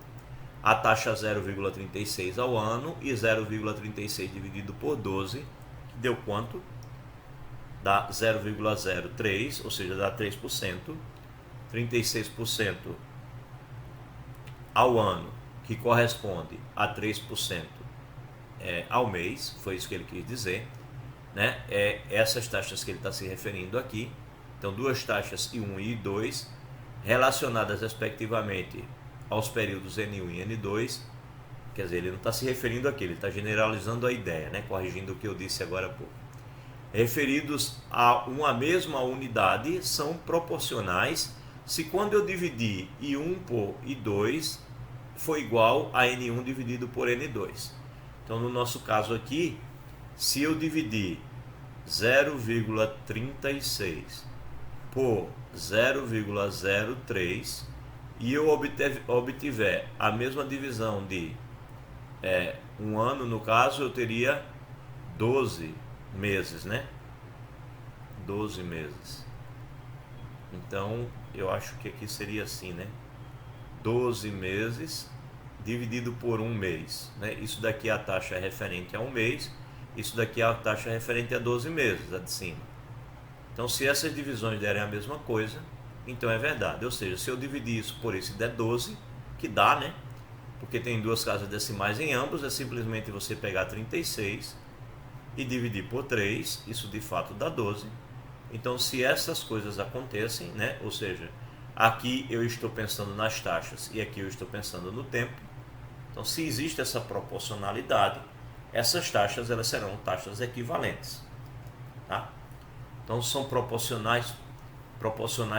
a taxa 0,36 ao ano e 0,36 dividido por 12, que deu quanto? Dá 0,03, ou seja, dá 3%, 36% ao ano, que corresponde a 3% ao mês, foi isso que ele quis dizer, né? Essas taxas que ele está se referindo aqui. Então, duas taxas I1 e I2 relacionadas respectivamente aos períodos N1 e N2, quer dizer, ele não está se referindo aqui, ele está generalizando a ideia, né? Corrigindo o que eu disse agora há pouco. Referidos a uma mesma unidade, são proporcionais se quando eu dividir I1 por I2 for igual a N1 dividido por N2. Então, no nosso caso aqui, se eu dividir 0,36 por 0,03 e eu obtiver a mesma divisão de um ano, no caso, eu teria 12 meses, né? 12 meses. Então, eu acho que aqui seria assim, né? 12 meses dividido por um mês, né? Isso daqui é a taxa referente a um mês, isso daqui é a taxa referente a 12 meses, a de cima. Então, se essas divisões derem a mesma coisa, então é verdade. Ou seja, se eu dividir isso por isso e der 12, que dá, né? Porque tem duas casas decimais em ambos, é simplesmente você pegar 36 e dividir por 3, isso de fato dá 12. Então, se essas coisas acontecem, né? Ou seja, aqui eu estou pensando nas taxas e aqui eu estou pensando no tempo. Então, se existe essa proporcionalidade, essas taxas elas serão taxas equivalentes, tá? Então, são proporcionais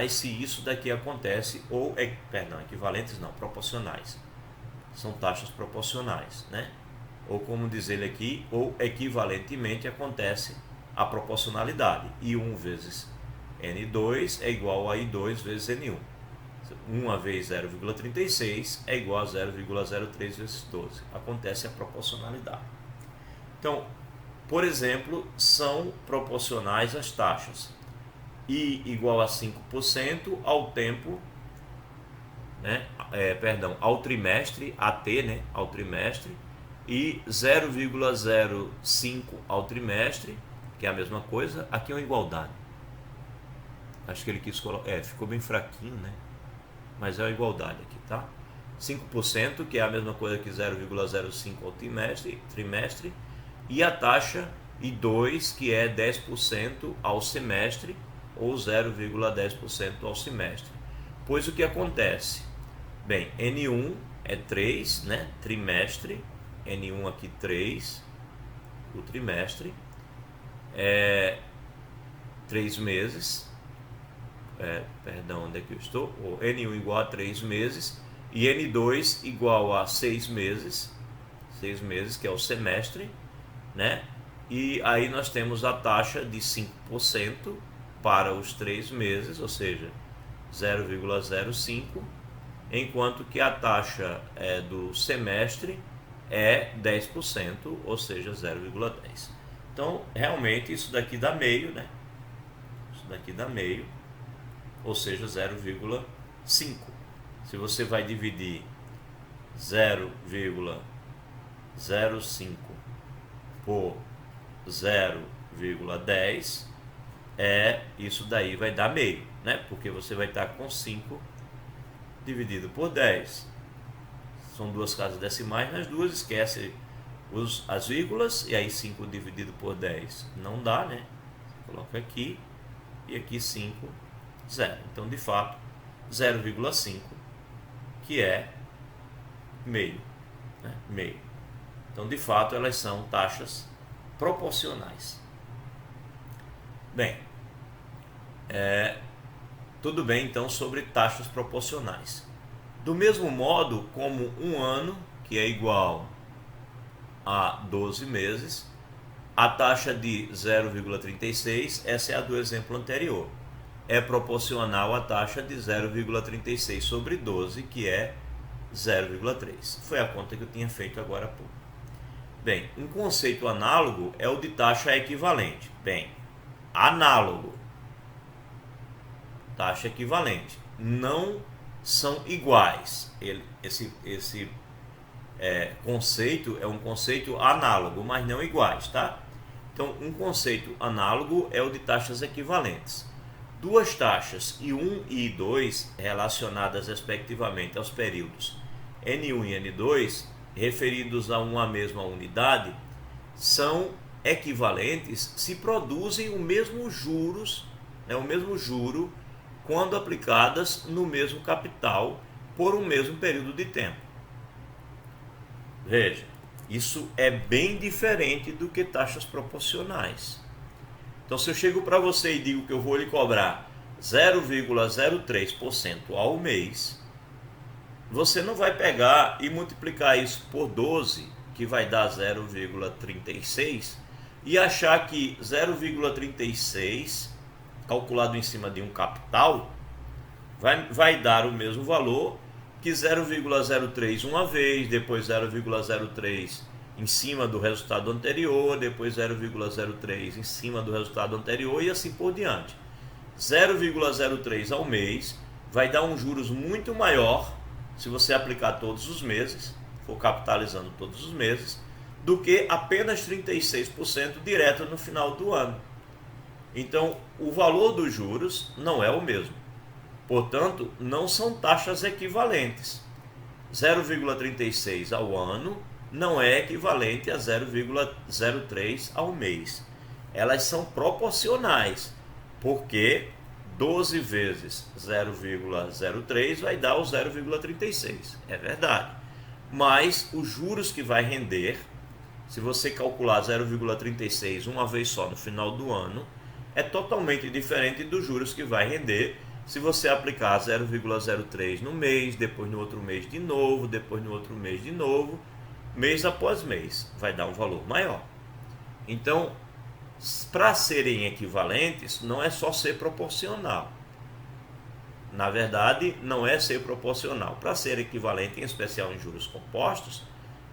se isso daqui acontece, ou, equivalentes não, proporcionais. São taxas proporcionais, né? Ou como diz ele aqui, ou equivalentemente acontece a proporcionalidade. I1 vezes N2 é igual a I2 vezes N1. 1 vezes 0,36 é igual a 0,03 vezes 12. Acontece a proporcionalidade. Então, por exemplo, são proporcionais as taxas. I igual a 5% ao tempo, né? Ao trimestre, AT, né? Ao trimestre, e 0,05 ao trimestre, que é a mesma coisa. Aqui é uma igualdade. Acho que ele quis colocar. Ficou bem fraquinho, né? Mas é uma igualdade aqui, tá? 5%, que é a mesma coisa que 0,05 ao trimestre, e a taxa I2, que é 10% ao semestre, ou 0,10% ao semestre. Pois o que acontece? Bem, N1 é 3, né? Trimestre. N1 aqui 3, o trimestre. 3 meses. Onde é que eu estou? O N1 igual a 3 meses e N2 igual a 6 meses. 6 meses, que é o semestre, né? E aí nós temos a taxa de 5% para os 3 meses, ou seja, 0,05, enquanto que a taxa do semestre é 10%, ou seja, 0,10. Então, realmente, isso daqui dá meio, né? Isso daqui dá meio, ou seja, 0,5. Se você vai dividir 0,05 por 0,10, isso daí vai dar meio, né? Porque você vai estar com 5 dividido por 10. são duas casas decimais, nas duas esquece as vírgulas, e aí 5 dividido por 10 não dá, né? Coloca aqui, e aqui 5, 0. Então, de fato, 0,5, que é meio, né? Meio. Então, de fato, elas são taxas proporcionais. Bem, tudo bem, então, sobre taxas proporcionais. Do mesmo modo como um ano, que é igual a 12 meses, a taxa de 0,36, essa é a do exemplo anterior, é proporcional à taxa de 0,36 sobre 12, que é 0,3. Foi a conta que eu tinha feito agora há pouco. Bem, um conceito análogo é o de taxa equivalente. Bem, análogo, taxa equivalente, não são iguais. Esse conceito é um conceito análogo, mas não iguais, tá? Então, um conceito análogo é o de taxas equivalentes. Duas taxas, I1 e I2, relacionadas respectivamente aos períodos N1 e N2, referidos a uma mesma unidade, são equivalentes se produzem o mesmo juros, o mesmo juro, quando aplicadas no mesmo capital por um mesmo período de tempo. Veja, isso é bem diferente do que taxas proporcionais. Então, se eu chego para você e digo que eu vou lhe cobrar 0,03% ao mês, você não vai pegar e multiplicar isso por 12, que vai dar 0,36, e achar que 0,36, calculado em cima de um capital, vai dar o mesmo valor que 0,03 uma vez, depois 0,03 em cima do resultado anterior, depois 0,03 em cima do resultado anterior e assim por diante. 0,03 ao mês vai dar um juros muito maior se você aplicar todos os meses, for capitalizando todos os meses, do que apenas 36% direto no final do ano. Então, o valor dos juros não é o mesmo. Portanto, não são taxas equivalentes. 0,36 ao ano não é equivalente a 0,03 ao mês. Elas são proporcionais, porque 12 vezes 0,03 vai dar o 0,36. É verdade. Mas os juros que vai render, se você calcular 0,36 uma vez só no final do ano, é totalmente diferente dos juros que vai render se você aplicar 0,03 no mês, depois no outro mês de novo, depois no outro mês de novo, mês após mês, vai dar um valor maior. Então, para serem equivalentes, não é só ser proporcional. Na verdade, não é ser proporcional. Para ser equivalente, em especial em juros compostos,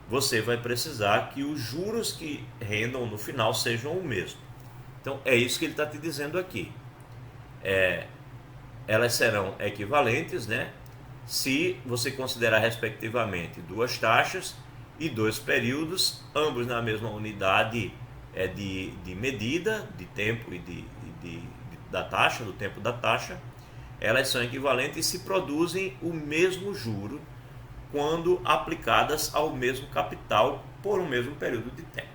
você vai precisar que os juros que rendam no final sejam o mesmo. Então, é isso que ele está te dizendo aqui. Elas serão equivalentes, né, se você considerar respectivamente duas taxas e dois períodos, ambos na mesma unidade de medida, de tempo e da taxa, do tempo da taxa. Elas são equivalentes e se produzem o mesmo juro quando aplicadas ao mesmo capital por um mesmo período de tempo,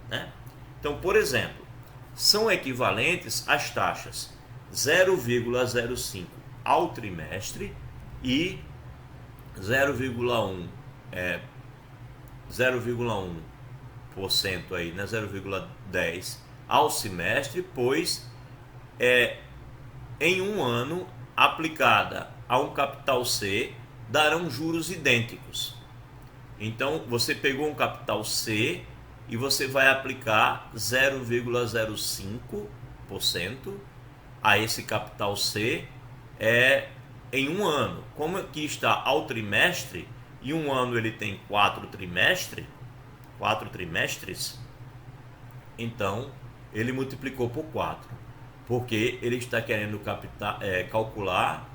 né? Então, por exemplo, são equivalentes as taxas 0,05 ao trimestre e 0,1% aí, né, 0,10 ao semestre, pois em um ano aplicada a um capital C darão juros idênticos. Então você pegou um capital C e você vai aplicar 0,05% a esse capital C em um ano. Como aqui está ao trimestre, e um ano ele tem 4 trimestres, então ele multiplicou por 4, porque ele está querendo calcular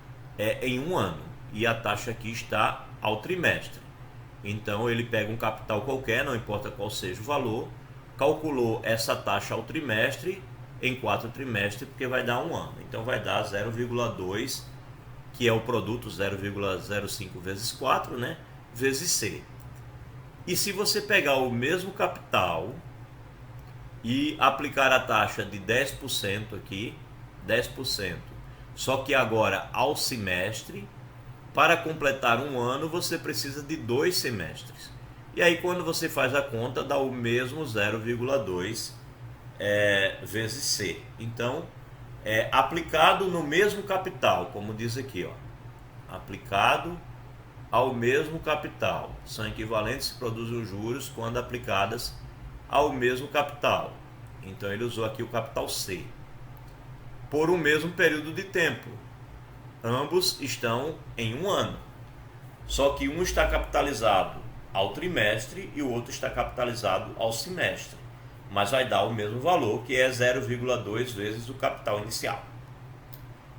em um ano, e a taxa aqui está ao trimestre. Então ele pega um capital qualquer, não importa qual seja o valor, calculou essa taxa ao trimestre em 4 trimestres, porque vai dar um ano. Então vai dar 0,2, que é o produto 0,05 vezes 4, né? vezes C. E se você pegar o mesmo capital e aplicar a taxa de 10% aqui, 10%, só que agora ao semestre, para completar um ano você precisa de 2 semestres. E aí quando você faz a conta dá o mesmo 0,2 vezes C. Então, aplicado no mesmo capital, como diz aqui, ó, aplicado ao mesmo capital, são equivalentes se produzem os juros quando aplicadas ao mesmo capital. Então ele usou aqui o capital C. Por um mesmo período de tempo. Ambos estão em um ano. Só que um está capitalizado ao trimestre e o outro está capitalizado ao semestre. Mas vai dar o mesmo valor, que é 0,2 vezes o capital inicial.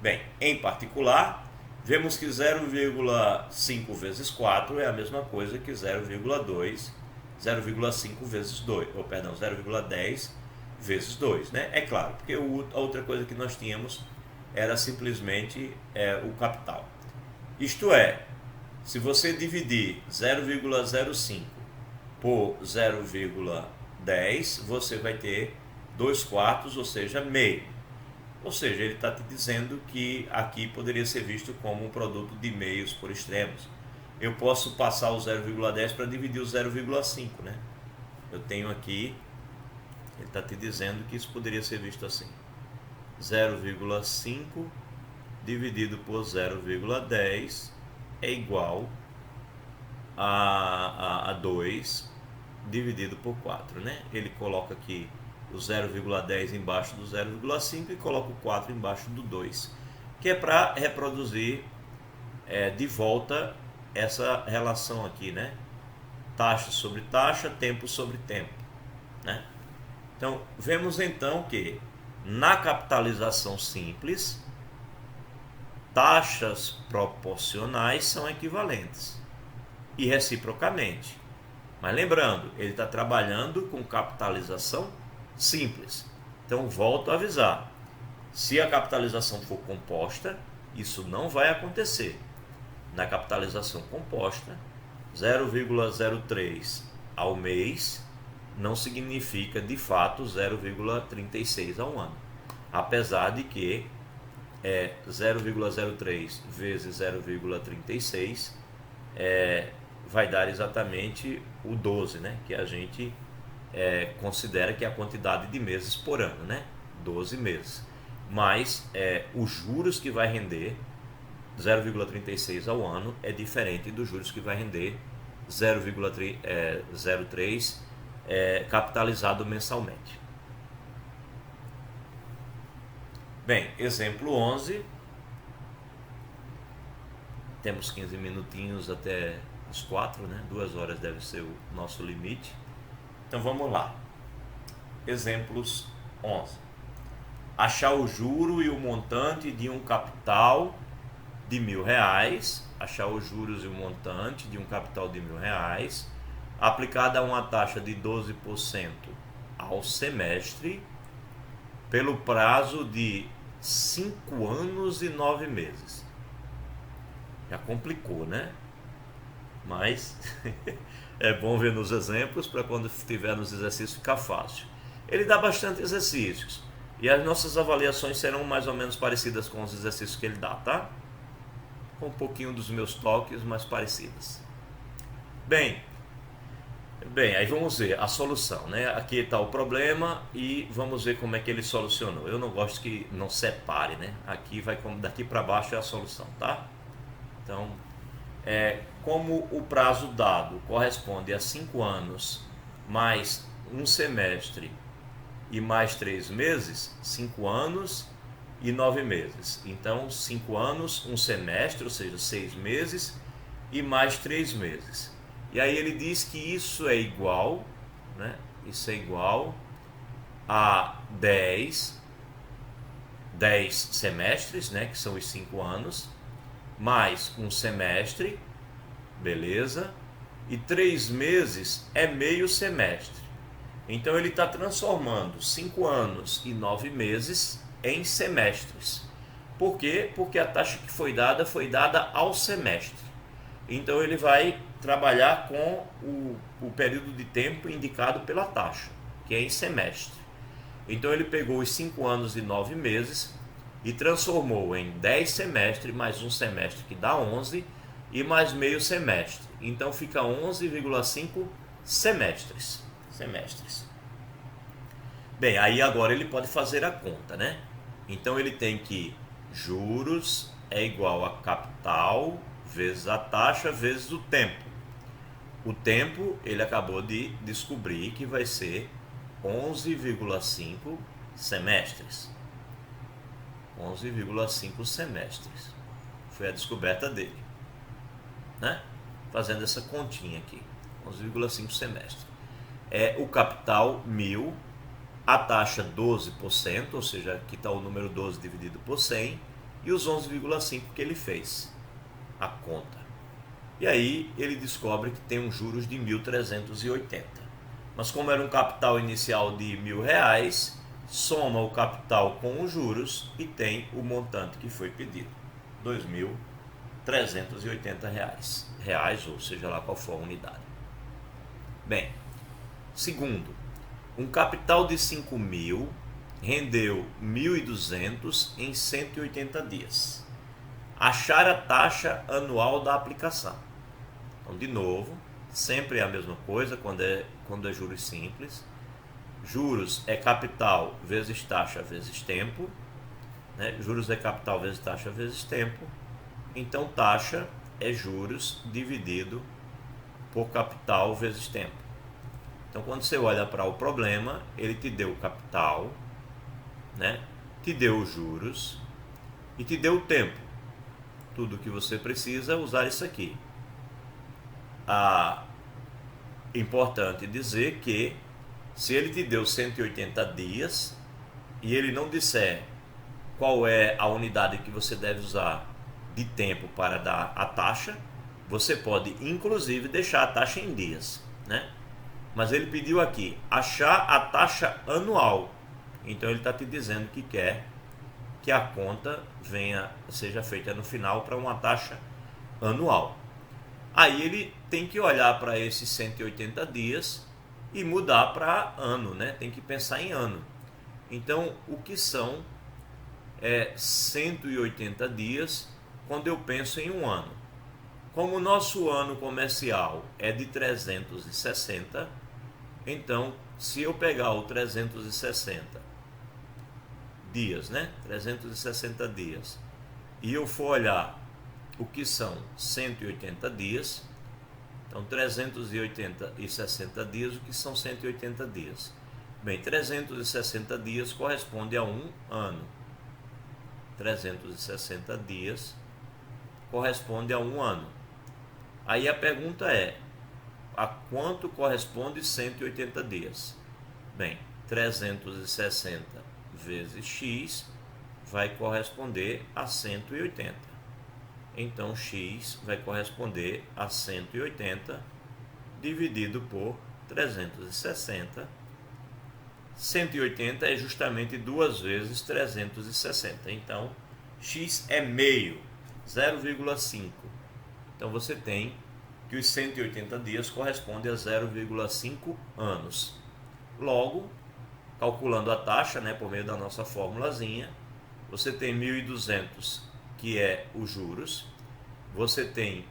Bem, em particular, vemos que 0,5 vezes 4 é a mesma coisa que 0,2, 0,5 vezes 2, ou perdão, 0,10 vezes 2, né? É claro, porque a outra coisa que nós tínhamos era simplesmente o capital. Isto é, se você dividir 0,05 por 0,10, você vai ter 2/4, ou seja, meio. Ou seja, ele está te dizendo que aqui poderia ser visto como um produto de meios por extremos. Eu posso passar o 0,10 para dividir o 0,5, né? Eu tenho aqui, ele está te dizendo que isso poderia ser visto assim. 0,5 dividido por 0,10 é igual a 2 dividido por 4, né? Ele coloca aqui o 0,10 embaixo do 0,5 e coloca o 4 embaixo do 2, que é para reproduzir de volta essa relação aqui, né? Taxa sobre taxa, tempo sobre tempo, né? Então, vemos então que na capitalização simples, taxas proporcionais são equivalentes e reciprocamente. Mas lembrando, ele está trabalhando com capitalização simples. Então, volto a avisar. Se a capitalização for composta, isso não vai acontecer. Na capitalização composta, 0,03 ao mês não significa de fato 0,36 ao ano. Apesar de que 0,03 vezes 0,36 vai dar exatamente o 12, né? Que a gente considera que é a quantidade de meses por ano, né? 12 meses. Mas os juros que vai render 0,36 ao ano é diferente dos juros que vai render 0,03 capitalizado mensalmente. Bem, exemplo 11. Temos 15 minutinhos até as 4, né? 2 horas deve ser o nosso limite. Então vamos lá. Exemplos 11. Achar o juro e o montante de um capital de R$1.000. Achar os juros e o montante de um capital de R$1.000 aplicada a uma taxa de 12% ao semestre pelo prazo de 5 anos e 9 meses. Já complicou, né? Mas é bom ver nos exemplos para quando estiver nos exercícios ficar fácil. Ele dá bastante exercícios e as nossas avaliações serão mais ou menos parecidas com os exercícios que ele dá, tá? Com um pouquinho dos meus toques, mas parecidas. Bem, aí vamos ver a solução, né? Aqui está o problema e vamos ver como é que ele solucionou. Eu não gosto que não separe, né? Aqui vai daqui para baixo é a solução, tá? Então, como o prazo dado corresponde a 5 anos mais um semestre e mais 3 meses, 5 anos e 9 meses. Então, 5 anos, um semestre, ou seja, 6 meses e mais 3 meses. E aí ele diz que isso é igual, né? Isso é igual a 10 semestres, né? Que são os 5 anos, mais um semestre, beleza? E 3 meses é meio semestre. Então ele está transformando 5 anos e 9 meses em semestres. Por quê? Porque a taxa que foi dada ao semestre. Então ele vai trabalhar com o período de tempo indicado pela taxa, que é em semestre. Então ele pegou os 5 anos e 9 meses e transformou em 10 semestres, mais um semestre que dá 11, e mais meio semestre. Então fica 11,5 semestres. Bem, aí agora ele pode fazer a conta, né? Então ele tem que juros é igual a capital vezes a taxa vezes o tempo. O tempo ele acabou de descobrir que vai ser 11,5 semestres. 11,5 semestres. Foi a descoberta dele, né? Fazendo essa continha aqui. 11,5 semestres. É o capital 1.000, a taxa 12%, ou seja, aqui está o número 12 dividido por 100, e os 11,5 que ele fez, a conta. E aí ele descobre que tem um juros de 1.380. Mas como era um capital inicial de R$1.000, soma o capital com os juros e tem o montante que foi pedido, R$2.380, ou seja lá qual for a unidade. Bem, segundo, um capital de 5.000 rendeu 1.200 em 180 dias. Achar a taxa anual da aplicação. Então, de novo, sempre é a mesma coisa quando é juros simples. Juros é capital vezes taxa vezes tempo, né? Juros é capital vezes taxa vezes tempo. Então, taxa é juros dividido por capital vezes tempo. Então, quando você olha para o problema, ele te deu o capital, né? Te deu os juros e te deu o tempo. Tudo que você precisa é usar isso aqui. Importante dizer que se ele te deu 180 dias e ele não disser qual é a unidade que você deve usar de tempo para dar a taxa, você pode inclusive deixar a taxa em dias, né? Mas ele pediu aqui achar a taxa anual. Então ele está te dizendo que quer que a conta seja feita no final para uma taxa anual. Aí ele tem que olhar para esses 180 dias e mudar para ano, né? Tem que pensar em ano. Então, o que são 180 dias quando eu penso em um ano? Como o nosso ano comercial é de 360, então, se eu pegar o 360 dias, né? 360 dias, e eu for olhar o que são 180 dias, então 380 e 60 dias, o que são 180 dias? Bem, 360 dias corresponde a um ano. 360 dias corresponde a um ano. Aí a pergunta é, a quanto corresponde 180 dias? Bem, 360 vezes x vai corresponder a 180. Então, x vai corresponder a 180 dividido por 360. 180 é justamente 2 vezes 360. Então, x é meio, 0,5. Então, você tem que os 180 dias correspondem a 0,5 anos. Logo, calculando a taxa, né, por meio da nossa formulazinha, você tem 1.200, que é os juros, você tem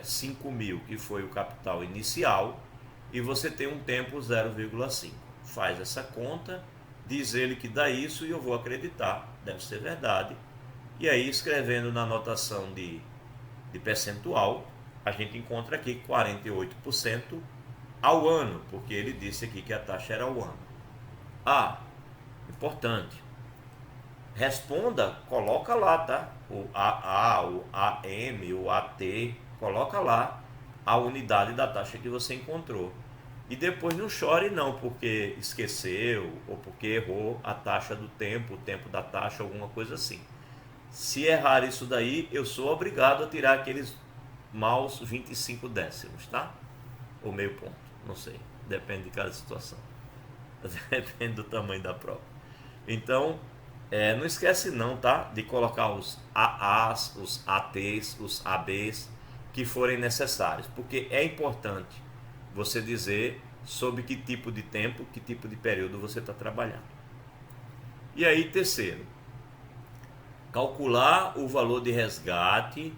5.000, que foi o capital inicial, e você tem um tempo 0,5. Faz essa conta, diz ele que dá isso e eu vou acreditar, deve ser verdade. E aí, escrevendo na notação de percentual, a gente encontra aqui 48% ao ano, porque ele disse aqui que a taxa era ao ano. Importante. Responda, coloca lá, tá? O AA, o AM, o AT, coloca lá a unidade da taxa que você encontrou. E depois não chore não, porque esqueceu ou porque errou a taxa do tempo, o tempo da taxa, alguma coisa assim. Se errar isso daí, eu sou obrigado a tirar aqueles maus 25 décimos, tá? Ou meio ponto, não sei. Depende de cada situação. Depende do tamanho da prova. Então, não esquece não, tá? De colocar os AAs, os ATs, os ABs, que forem necessários, porque é importante você dizer sobre que tipo de tempo, que tipo de período você está trabalhando. E aí, terceiro, calcular o valor de resgate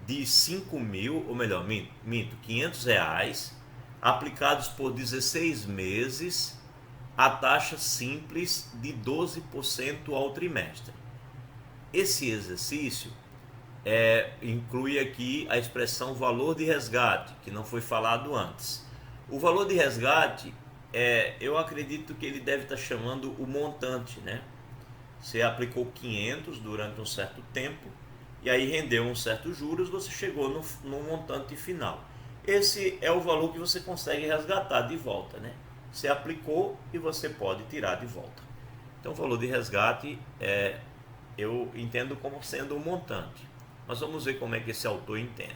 de 5 mil, ou melhor, minto, 500 reais, aplicados por 16 meses, a taxa simples de 12% ao trimestre. Esse exercício inclui aqui a expressão valor de resgate, que não foi falado antes. O valor de resgate, eu acredito que ele deve estar chamando o montante, né? Você aplicou 500 durante um certo tempo, e aí rendeu um certo juros, você chegou no montante final. Esse é o valor que você consegue resgatar de volta, né? Você aplicou e você pode tirar de volta. Então o valor de resgate eu entendo como sendo um montante. Mas vamos ver como é que esse autor entende.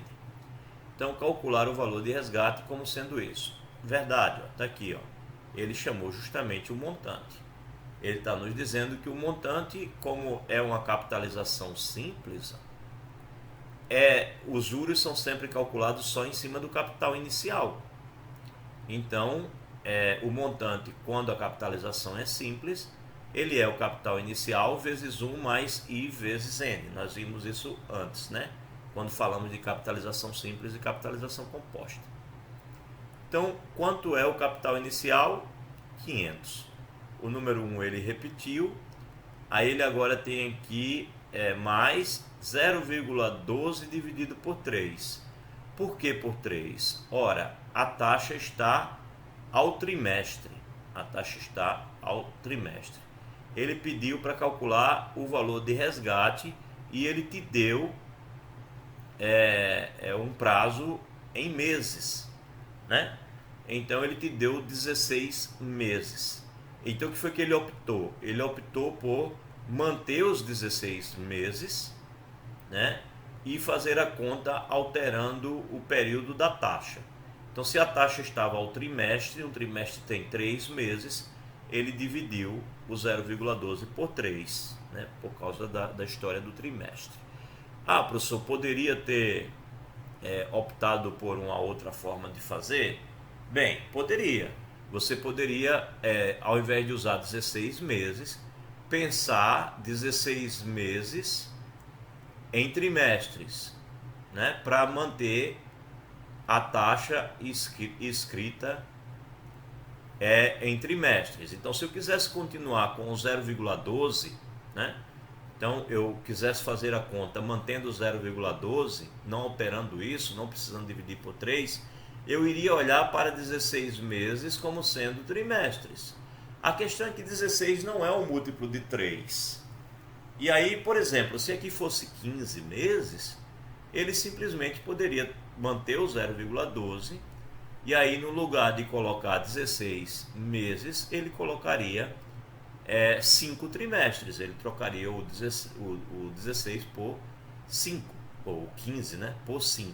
Então calcular o valor de resgate como sendo isso. Verdade, está aqui. Ele chamou justamente o montante. Ele está nos dizendo que o montante, como é uma capitalização simples, os juros são sempre calculados só em cima do capital inicial. Então, o montante, quando a capitalização é simples, ele é o capital inicial vezes 1 mais I vezes N. Nós vimos isso antes, né? Quando falamos de capitalização simples e capitalização composta. Então, quanto é o capital inicial? 500. O número 1 ele repetiu. Aí ele agora tem aqui mais 0,12 dividido por 3. Por que por 3? Ora, a taxa está ao trimestre. A taxa está ao trimestre. Ele pediu para calcular o valor de resgate e ele te deu um prazo em meses, né? Então ele te deu 16 meses. Então o que foi que ele optou? Ele optou por manter os 16 meses, né? E fazer a conta alterando o período da taxa. Então se a taxa estava ao trimestre, um trimestre tem 3 meses, ele dividiu o 0,12 por 3, né? Por causa da história do trimestre. Professor, poderia ter optado por uma outra forma de fazer? Bem, poderia. Você poderia, ao invés de usar 16 meses, pensar 16 meses em trimestres, né? Para manter a taxa escrita em trimestres. Então, se eu quisesse continuar com o 0,12, né? Então eu quisesse fazer a conta mantendo o 0,12, não alterando isso, não precisando dividir por 3, eu iria olhar para 16 meses como sendo trimestres. A questão é que 16 não é um múltiplo de 3. E aí, por exemplo, se aqui fosse 15 meses, ele simplesmente poderia manter o 0,12 e aí no lugar de colocar 16 meses, ele colocaria 5 trimestres. Ele trocaria o 16 por 5, ou 15, né, por 5.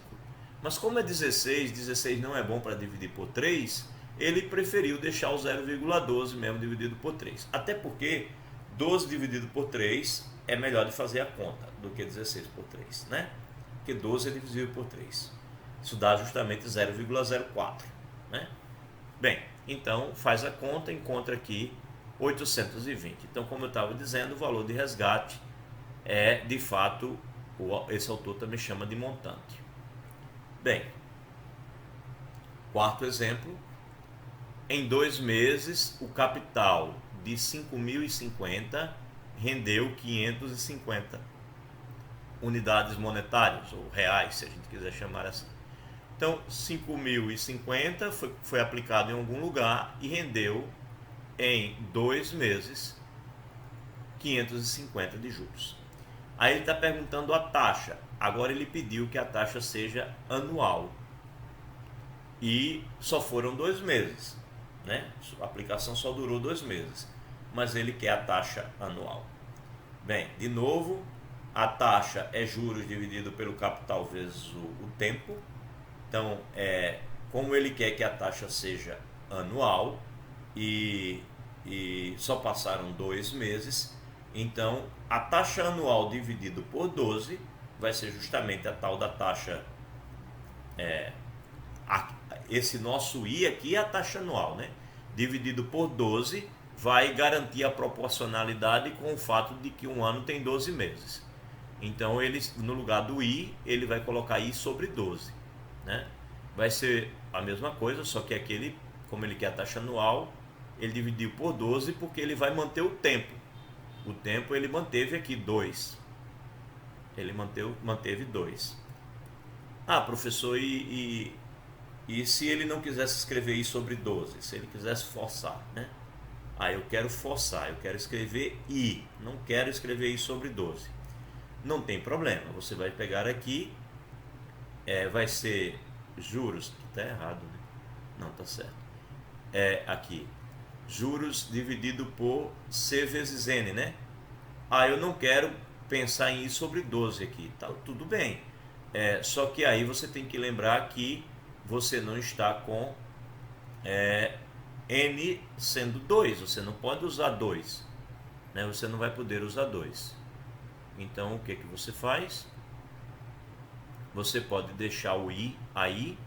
Mas como é 16 não é bom para dividir por 3, ele preferiu deixar o 0,12 mesmo dividido por 3. Até porque 12 dividido por 3 é melhor de fazer a conta do que 16 por 3, né? Porque 12 é divisível por 3. Isso dá justamente 0,04, né? Bem, então faz a conta, encontra aqui 820. Então, como eu estava dizendo, o valor de resgate de fato, esse autor também chama de montante. Bem, quarto exemplo, em 2 meses o capital de 5.050 rendeu 550 unidades monetárias, ou reais, se a gente quiser chamar assim. Então, 5.050 foi aplicado em algum lugar e rendeu em 2 meses 550 de juros. Aí ele está perguntando a taxa. Agora ele pediu que a taxa seja anual. E só foram 2 meses, né? A aplicação só durou 2 meses. Mas ele quer a taxa anual. Bem, de novo, a taxa é juros dividido pelo capital vezes o tempo. Então, como ele quer que a taxa seja anual e só passaram 2 meses, então a taxa anual dividido por 12 vai ser justamente a tal da taxa esse nosso I aqui é a taxa anual, né? Dividido por 12 vai garantir a proporcionalidade com o fato de que um ano tem 12 meses. Então, ele, no lugar do I, ele vai colocar I sobre 12, né? Vai ser a mesma coisa, só que aqui, como ele quer a taxa anual, ele dividiu por 12 porque ele vai manter o tempo. O tempo ele manteve aqui 2. Ele manteve 2. Ah, professor, e se ele não quisesse escrever I sobre 12? Se ele quisesse forçar, né? Eu quero forçar, eu quero escrever I, não quero escrever I sobre 12. Não tem problema, você vai pegar aqui, vai ser juros, está errado, né? Não, está certo. Aqui, juros dividido por C vezes N, né? Eu não quero pensar em I sobre 12 aqui, tá? Tudo bem. Só que aí você tem que lembrar que você não está com N sendo 2, você não pode usar 2, né? Você não vai poder usar 2. Então o que você faz? Você pode deixar o I aí,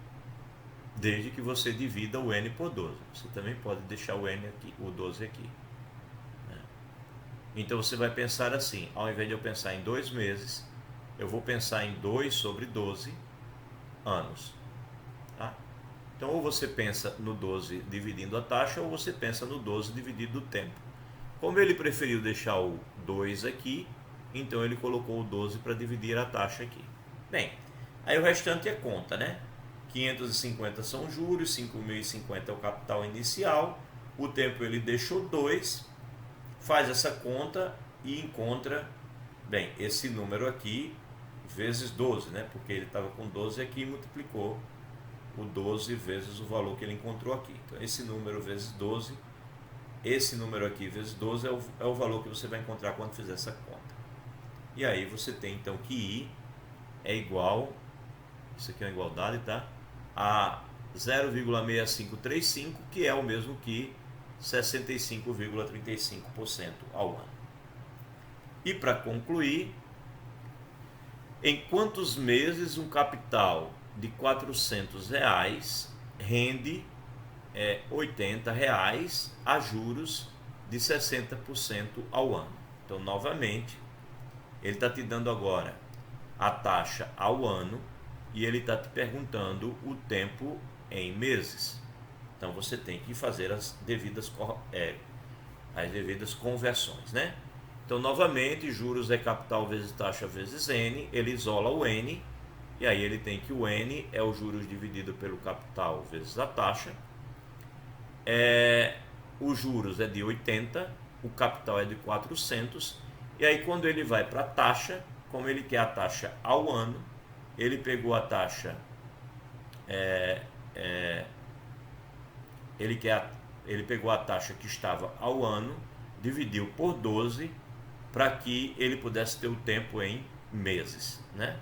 desde que você divida o N por 12. Você também pode deixar o N aqui, o 12 aqui, né? Então você vai pensar assim, ao invés de eu pensar em 2 meses, eu vou pensar em 2 sobre 12 anos, tá? Então ou você pensa no 12 dividindo a taxa, ou você pensa no 12 dividido o tempo. Como ele preferiu deixar o 2 aqui, então ele colocou o 12 para dividir a taxa aqui. Bem, aí o restante é conta, né? 550 são juros, 5.050 é o capital inicial, o tempo ele deixou 2, faz essa conta e encontra, bem, esse número aqui vezes 12, né? Porque ele estava com 12 aqui e multiplicou o 12 vezes o valor que ele encontrou aqui. Então esse número vezes 12, esse número aqui vezes 12 é o valor que você vai encontrar quando fizer essa conta. E aí você tem então que I é igual, isso aqui é uma igualdade, tá? A 0,6535, que é o mesmo que 65,35% ao ano. E para concluir, em quantos meses um capital de R$400 rende R$80 a juros de 60% ao ano? Então, novamente, ele está te dando agora a taxa ao ano e ele está te perguntando o tempo em meses. Então você tem que fazer as devidas conversões, né? Então novamente, juros é capital vezes taxa vezes N, ele isola o N, e aí ele tem que o N é o juros dividido pelo capital vezes a taxa. O juros é de 80, o capital é de 400, e aí quando ele vai para a taxa, como ele quer a taxa ao ano, ele pegou a taxa, ele pegou a taxa que estava ao ano, dividiu por 12 para que ele pudesse ter o tempo em meses, né?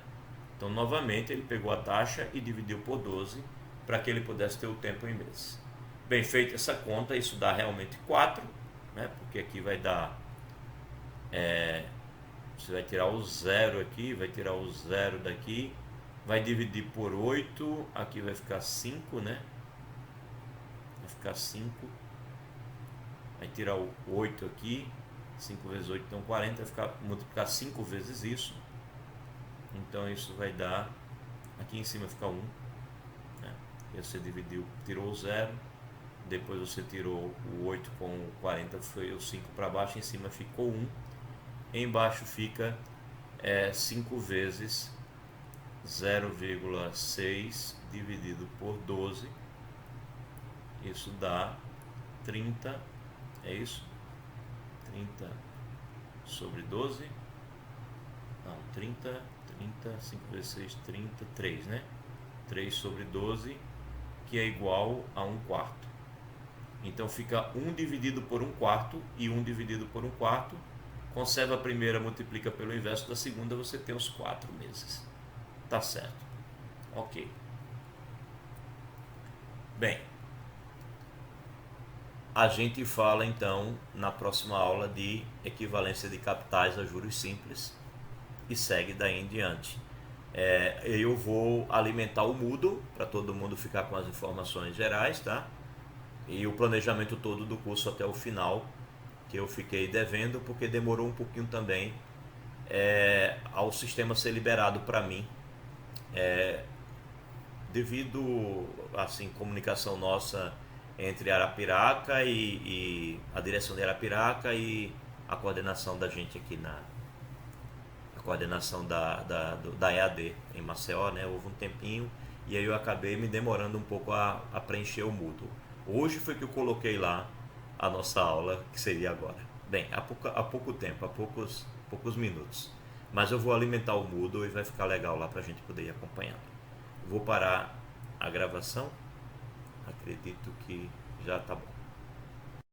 Então novamente ele pegou a taxa e dividiu por 12 para que ele pudesse ter o tempo em meses. Bem feita essa conta, isso dá realmente 4, né? Porque aqui vai dar, você vai tirar o 0 aqui, vai tirar o 0 daqui, vai dividir por 8, aqui vai ficar 5, né? Vai ficar 5, vai tirar o 8 aqui, 5 vezes 8 então 40, vai multiplicar 5 vezes isso, então isso vai dar, aqui em cima fica 1, né? E você dividiu, tirou o 0, depois você tirou o 8 com o 40, foi o 5 para baixo, em cima ficou 1, embaixo fica 5 vezes 0,6 dividido por 12, isso dá 30, é isso? 30 sobre 12, não, 30, 5 vezes 6, 33, né? 3 sobre 12, que é igual a 1/4. Então fica 1 dividido por 1/4 e 1 dividido por 1/4. Conserva a primeira, multiplica pelo inverso da segunda, você tem os 4 meses. Tá certo. Ok. Bem, a gente fala então na próxima aula de equivalência de capitais a juros simples e segue daí em diante. Eu vou alimentar o Moodle para todo mundo ficar com as informações gerais, tá? E o planejamento todo do curso até o final, que eu fiquei devendo porque demorou um pouquinho também ao sistema ser liberado para mim, devido assim comunicação nossa entre Arapiraca e a direção de Arapiraca e a coordenação da gente aqui a coordenação da EAD em Maceió, né? Houve um tempinho e aí eu acabei me demorando um pouco a preencher o Moodle. Hoje foi que eu coloquei lá a nossa aula, que seria agora. Bem, há pouco tempo, há poucos minutos. Mas eu vou alimentar o Moodle e vai ficar legal lá para a gente poder ir acompanhando. Vou parar a gravação. Acredito que já está bom.